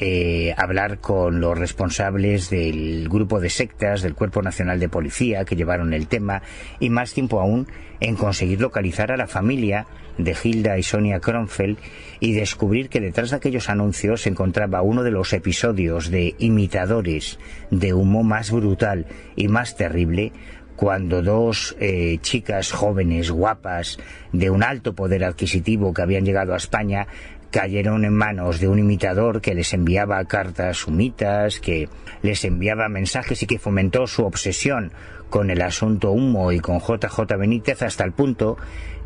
hablar con los responsables del grupo de sectas del Cuerpo Nacional de Policía que llevaron el tema, y más tiempo aún en conseguir localizar a la familia de Hilda y Sonia Kronfeld y descubrir que detrás de aquellos anuncios se encontraba uno de los episodios de imitadores de humo más brutal y más terrible, cuando dos chicas jóvenes, guapas, de un alto poder adquisitivo que habían llegado a España, cayeron en manos de un imitador que les enviaba cartas humitas, que les enviaba mensajes y que fomentó su obsesión con el asunto humo y con JJ Benítez, hasta el punto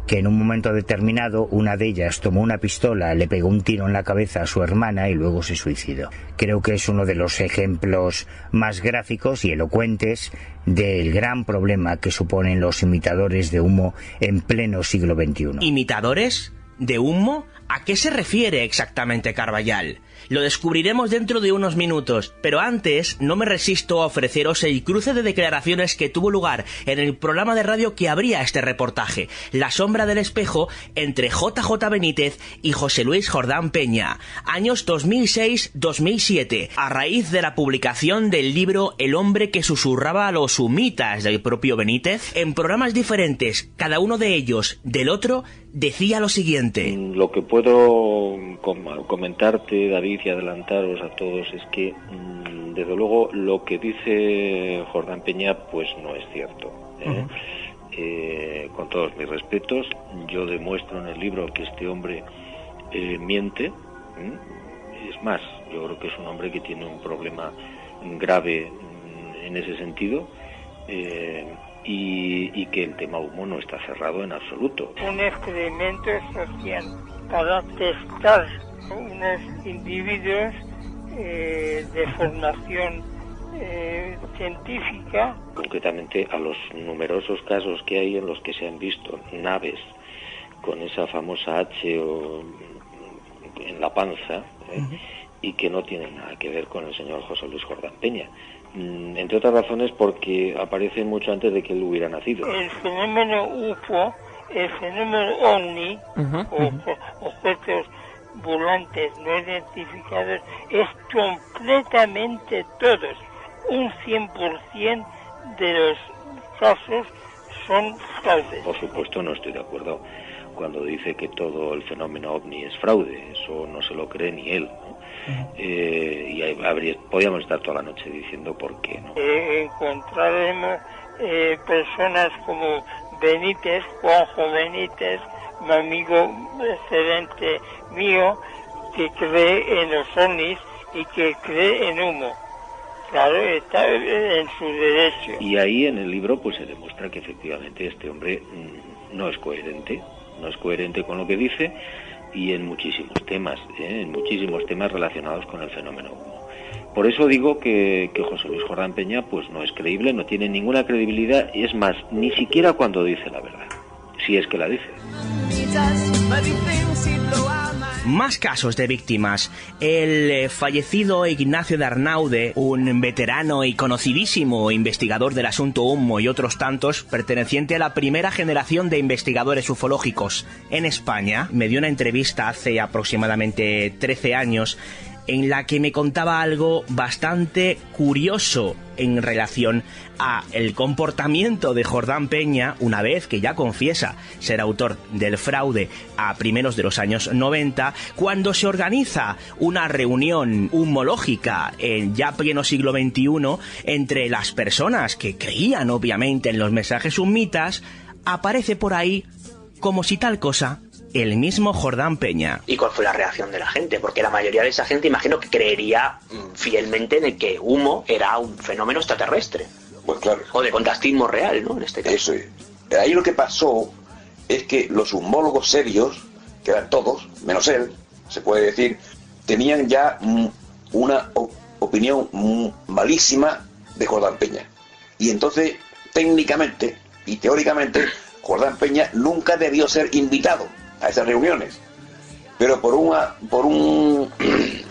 que en un momento determinado una de ellas tomó una pistola, le pegó un tiro en la cabeza a su hermana y luego se suicidó. Creo que es uno de los ejemplos más gráficos y elocuentes del gran problema que suponen los imitadores de humo en pleno siglo XXI. ¿Imitadores de humo? ¿A qué se refiere exactamente Carballal? Lo descubriremos dentro de unos minutos, pero antes no me resisto a ofreceros el cruce de declaraciones que tuvo lugar en el programa de radio que abría este reportaje, La sombra del espejo, entre JJ Benítez y José Luis Jordán Peña, años 2006-2007, a raíz de la publicación del libro El hombre que susurraba a los humitas del propio Benítez. En programas diferentes, cada uno de ellos del otro decía lo siguiente. Lo que puedo comentarte, David, y adelantaros a todos es que, desde luego, lo que dice Jordán Peña pues no es cierto. Con todos mis respetos, yo demuestro en el libro que este hombre miente. Es más, yo creo que es un hombre que tiene un problema grave en ese sentido, y que el tema humo no está cerrado en absoluto. Un experimento social para testar unos individuos de formación científica. Concretamente a los numerosos casos que hay en los que se han visto naves con esa famosa H en la panza, y que no tienen nada que ver con el señor José Luis Jordán Peña. Entre otras razones porque aparece mucho antes de que él hubiera nacido. El fenómeno UFO, el fenómeno OVNI, objetos volantes no identificados, es completamente todos. Un 100% de los casos son fraudes. Por supuesto no estoy de acuerdo cuando dice que todo el fenómeno OVNI es fraude. Eso no se lo cree ni él, ¿no? Y podríamos estar toda la noche diciendo por qué, ¿no? Encontraremos personas como Benítez, Juanjo Benítez, un amigo excelente mío, que cree en los ovnis y que cree en humo. Claro, está en su derecho. Y ahí en el libro pues se demuestra que efectivamente este hombre no es coherente con lo que dice, y en muchísimos temas relacionados con el fenómeno humo. Por eso digo que José Luis Jordán Peña pues no es creíble, no tiene ninguna credibilidad, y es más, ni siquiera cuando dice la verdad, si es que la dice. Más casos de víctimas. El fallecido Ignacio de Arnaude, un veterano y conocidísimo investigador del asunto humo y otros tantos, perteneciente a la primera generación de investigadores ufológicos en España, me dio una entrevista hace aproximadamente 13 años en la que me contaba algo bastante curioso en relación a el comportamiento de Jordán Peña una vez que ya confiesa ser autor del fraude a primeros de los años 90, cuando se organiza una reunión humológica en ya pleno siglo XXI entre las personas que creían obviamente en los mensajes humitas. Aparece por ahí, como si tal cosa, el mismo Jordán Peña. ¿Y cuál fue la reacción de la gente? Porque la mayoría de esa gente, imagino que creería fielmente en que humo era un fenómeno extraterrestre. Pues claro. O de contactismo real, ¿no? En este caso. Eso es. Ahí lo que pasó es que los humólogos serios, que eran todos, menos él, se puede decir, tenían ya una opinión malísima de Jordán Peña. Y entonces, técnicamente y teóricamente, Jordán Peña nunca debió ser invitado a esas reuniones, pero por un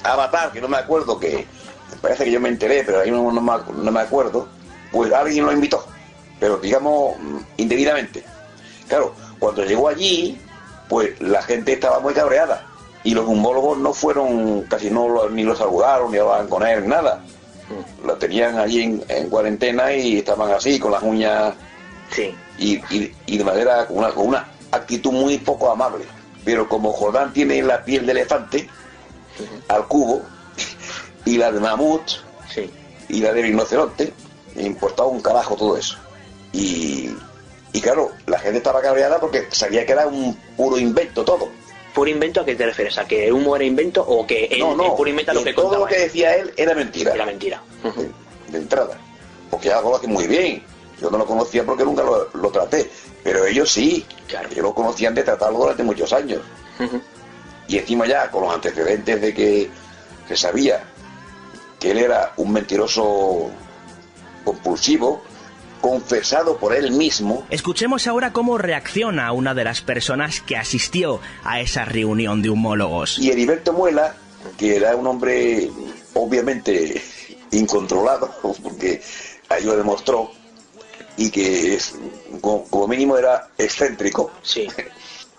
avatar que no me acuerdo, que me parece que yo me enteré, pero ahí no me acuerdo, pues alguien lo invitó, pero digamos indebidamente. Claro, cuando llegó allí, pues la gente estaba muy cabreada y los humólogos no fueron, casi ni lo saludaron, ni hablaban con él, nada. Lo tenían allí en cuarentena y estaban así, con las uñas, sí, y de manera, con una actitud muy poco amable. Pero como Jordán tiene la piel de elefante, al cubo, y la de mamut, sí, y la de rinoceronte, me importaba un carajo todo eso. Y claro, la gente estaba cabreada porque sabía que era un puro invento todo. ¿Puro invento a qué te refieres? ¿A que el humo era invento o que él puro inventa lo que contaba? Todo lo que decía él era mentira. Era mentira. De entrada. Porque algo lo hace muy bien. Yo no lo conocía porque nunca lo traté. Pero ellos sí. Claro. Ellos lo conocían de tratarlo durante muchos años. Y encima ya, con los antecedentes de que se sabía que él era un mentiroso compulsivo, confesado por él mismo. Escuchemos ahora cómo reacciona una de las personas que asistió a esa reunión de humólogos. Y Heriberto Muela, que era un hombre obviamente incontrolado, porque ahí lo demostró, y que como mínimo era excéntrico, sí,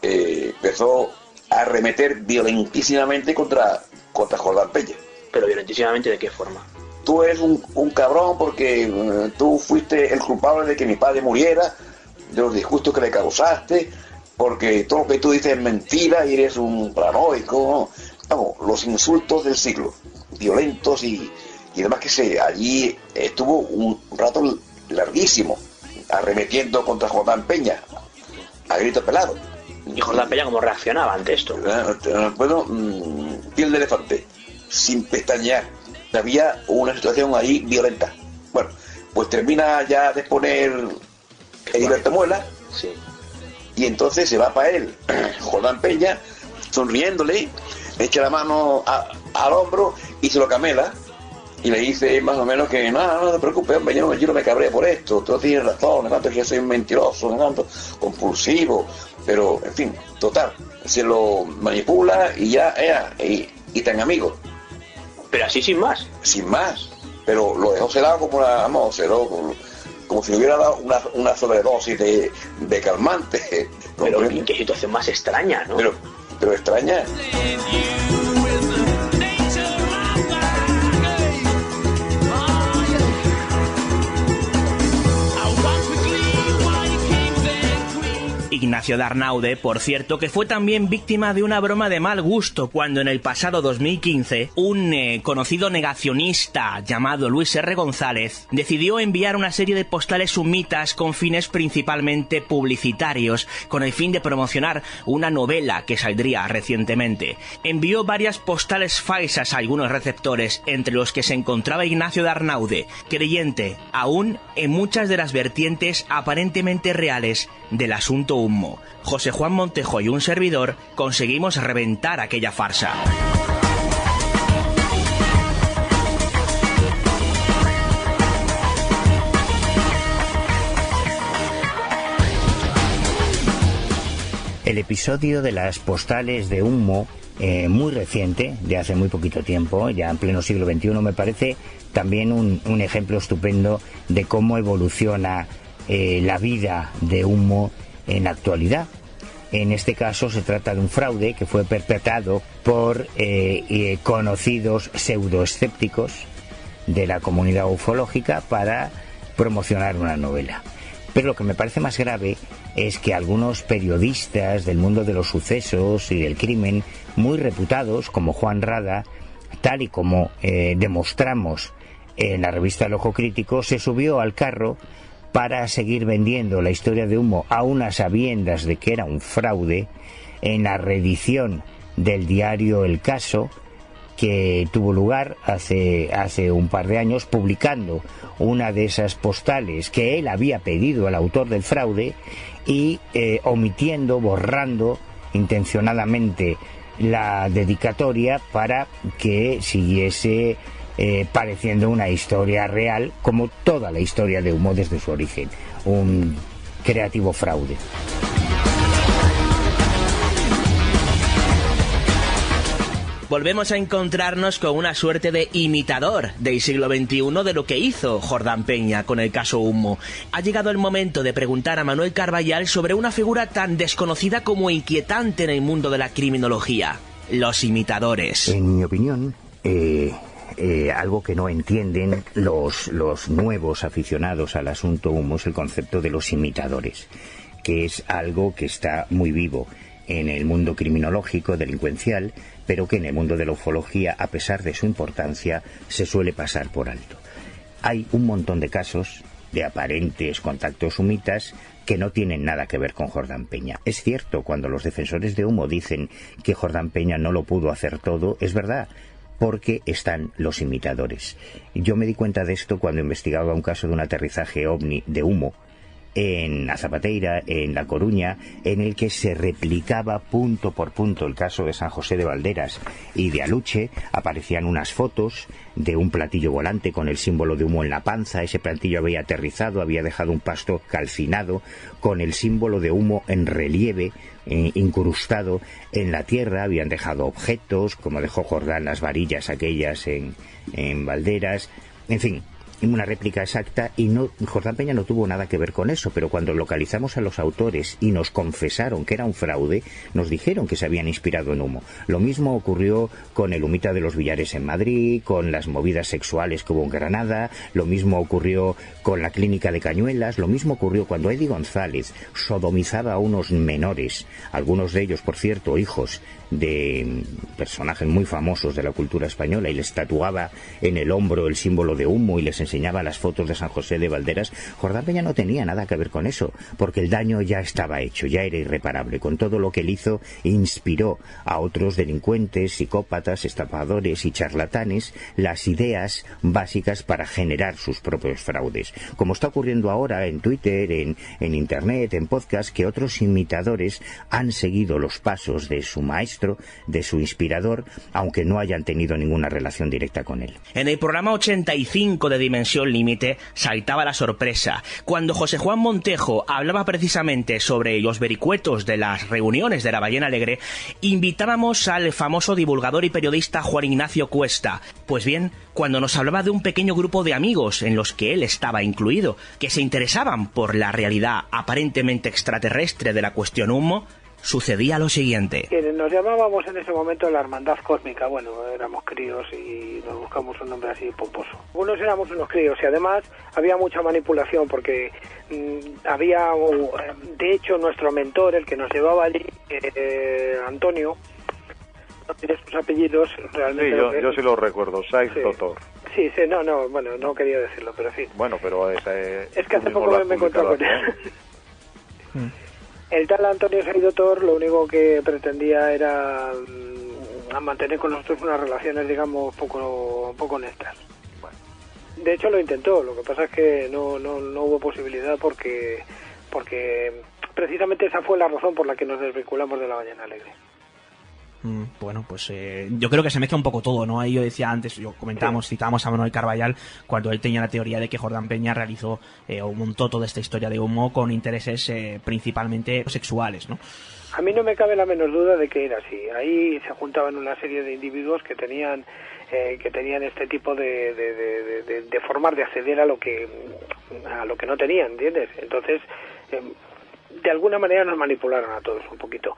empezó a arremeter violentísimamente contra Jordán Peña. ¿Pero violentísimamente de qué forma? Tú eres un cabrón porque tú fuiste el culpable de que mi padre muriera, de los disgustos que le causaste, porque todo lo que tú dices es mentira y eres un paranoico. Vamos, los insultos del siglo, violentos y además que allí estuvo un rato larguísimo arremetiendo contra Jordán Peña a grito pelado. ¿Y Jordán Peña cómo reaccionaba ante esto? Bueno, piel de elefante. sin pestañear. Había una situación ahí violenta. Bueno, pues termina ya de exponer Heriberto Muela, sí. Y entonces se va para él Jordán Peña, sonriéndole, echa la mano al hombro y se lo camela y le dice más o menos que no te preocupes, hombre, yo no me cabré por esto, tú tienes razón, tanto que yo soy un mentiroso, tanto compulsivo, pero en fin, total, se lo manipula y ya y tan amigos. Pero así sin más. Sin más, pero lo dejó sedado como como si le hubiera dado una sobredosis de calmante. Pero qué situación más extraña, ¿no? Pero extraña. Ignacio de Arnaude, por cierto, que fue también víctima de una broma de mal gusto cuando en el pasado 2015 un conocido negacionista llamado Luis R. González decidió enviar una serie de postales sumitas con fines principalmente publicitarios, con el fin de promocionar una novela que saldría recientemente. Envió varias postales falsas a algunos receptores, entre los que se encontraba Ignacio de Arnaude, creyente aún en muchas de las vertientes aparentemente reales del asunto Humo. José Juan Montejo y un servidor conseguimos reventar aquella farsa. El episodio de las postales de Humo, muy reciente, de hace muy poquito tiempo, ya en pleno siglo XXI, me parece también un ejemplo estupendo de cómo evoluciona la vida de Humo en la actualidad. En este caso se trata de un fraude que fue perpetrado por conocidos pseudoescépticos de la comunidad ufológica para promocionar una novela. Pero lo que me parece más grave es que algunos periodistas del mundo de los sucesos y del crimen, muy reputados, como Juan Rada, tal y como demostramos en la revista El Ojo Crítico, se subió al carro para seguir vendiendo la historia de Humo a unas sabiendas de que era un fraude en la reedición del diario El Caso, que tuvo lugar hace un par de años, publicando una de esas postales que él había pedido al autor del fraude y omitiendo, borrando intencionadamente la dedicatoria para que siguiese pareciendo una historia real, como toda la historia de Humo desde su origen, un creativo fraude. Volvemos a encontrarnos con una suerte de imitador del siglo XXI de lo que hizo Jordán Peña con el caso Humo. Ha llegado el momento de preguntar a Manuel Carballal sobre una figura tan desconocida como inquietante en el mundo de la criminología: los imitadores. En mi opinión, algo que no entienden los nuevos aficionados al asunto Humo es el concepto de los imitadores, que es algo que está muy vivo en el mundo criminológico, delincuencial, pero que en el mundo de la ufología, a pesar de su importancia, se suele pasar por alto. Hay un montón de casos de aparentes contactos humitas que no tienen nada que ver con Jordán Peña. Es cierto, cuando los defensores de Humo dicen que Jordán Peña no lo pudo hacer todo, es verdad, porque están los imitadores. Yo me di cuenta de esto cuando investigaba un caso de un aterrizaje ovni de Humo en A Zapateira, en La Coruña, en el que se replicaba punto por punto el caso de San José de Valderas y de Aluche. Aparecían unas fotos de un platillo volante con el símbolo de Humo en la panza. Ese platillo había aterrizado, había dejado un pasto calcinado con el símbolo de Humo en relieve, incrustado en la tierra. Habían dejado objetos, como dejó Jordán las varillas aquellas en Valderas, en fin, una réplica exacta, y Jordán Peña no tuvo nada que ver con eso, pero cuando localizamos a los autores y nos confesaron que era un fraude, nos dijeron que se habían inspirado en Humo. Lo mismo ocurrió con el Humita de los Villares en Madrid, con las movidas sexuales que hubo en Granada, lo mismo ocurrió con la clínica de Cañuelas, lo mismo ocurrió cuando Eddie González sodomizaba a unos menores, algunos de ellos, por cierto, hijos de personajes muy famosos de la cultura española, y les tatuaba en el hombro el símbolo de Humo y les enseñaba enseñaba las fotos de San José de Valderas, Jordán Peña no tenía nada que ver con eso, porque el daño ya estaba hecho, ya era irreparable. Con todo lo que él hizo, inspiró a otros delincuentes, psicópatas, estafadores y charlatanes las ideas básicas para generar sus propios fraudes. Como está ocurriendo ahora en Twitter, en Internet, en podcast, que otros imitadores han seguido los pasos de su maestro, de su inspirador, aunque no hayan tenido ninguna relación directa con él. En el programa 85 de Dimensión Límite saltaba la sorpresa cuando José Juan Montejo hablaba precisamente sobre los vericuetos de las reuniones de la Ballena Alegre. Invitábamos al famoso divulgador y periodista Juan Ignacio Cuesta. Pues bien, cuando nos hablaba de un pequeño grupo de amigos en los que él estaba incluido, que se interesaban por la realidad aparentemente extraterrestre de la cuestión humo, sucedía lo siguiente. Nos llamábamos en ese momento la Hermandad Cósmica. Bueno, éramos críos y nos buscamos un nombre así pomposo. Algunos éramos unos críos y además había mucha manipulación porque había, de hecho, nuestro mentor, el que nos llevaba allí, Antonio, no tiene sus apellidos realmente. Sí, yo sí lo recuerdo, Saiz Doctor. Sí, no, bueno, no quería decirlo, pero sí. Bueno, pero es que hace poco me encontré con él. El tal Antonio Saiz Doctor lo único que pretendía era mantener con nosotros unas relaciones, digamos, poco honestas. Bueno. De hecho lo intentó, lo que pasa es que no hubo posibilidad porque precisamente esa fue la razón por la que nos desvinculamos de la Ballena Alegre. Bueno, pues yo creo que se mezcla un poco todo, ¿no? Ahí yo decía antes, citábamos a Manuel Carballal cuando él tenía la teoría de que Jordán Peña realizó o montó toda esta historia de humo con intereses principalmente sexuales, ¿no? A mí no me cabe la menor duda de que era así. Ahí se juntaban una serie de individuos que tenían este tipo de formas de acceder a lo que no tenían, ¿entiendes? Entonces, de alguna manera nos manipularon a todos un poquito.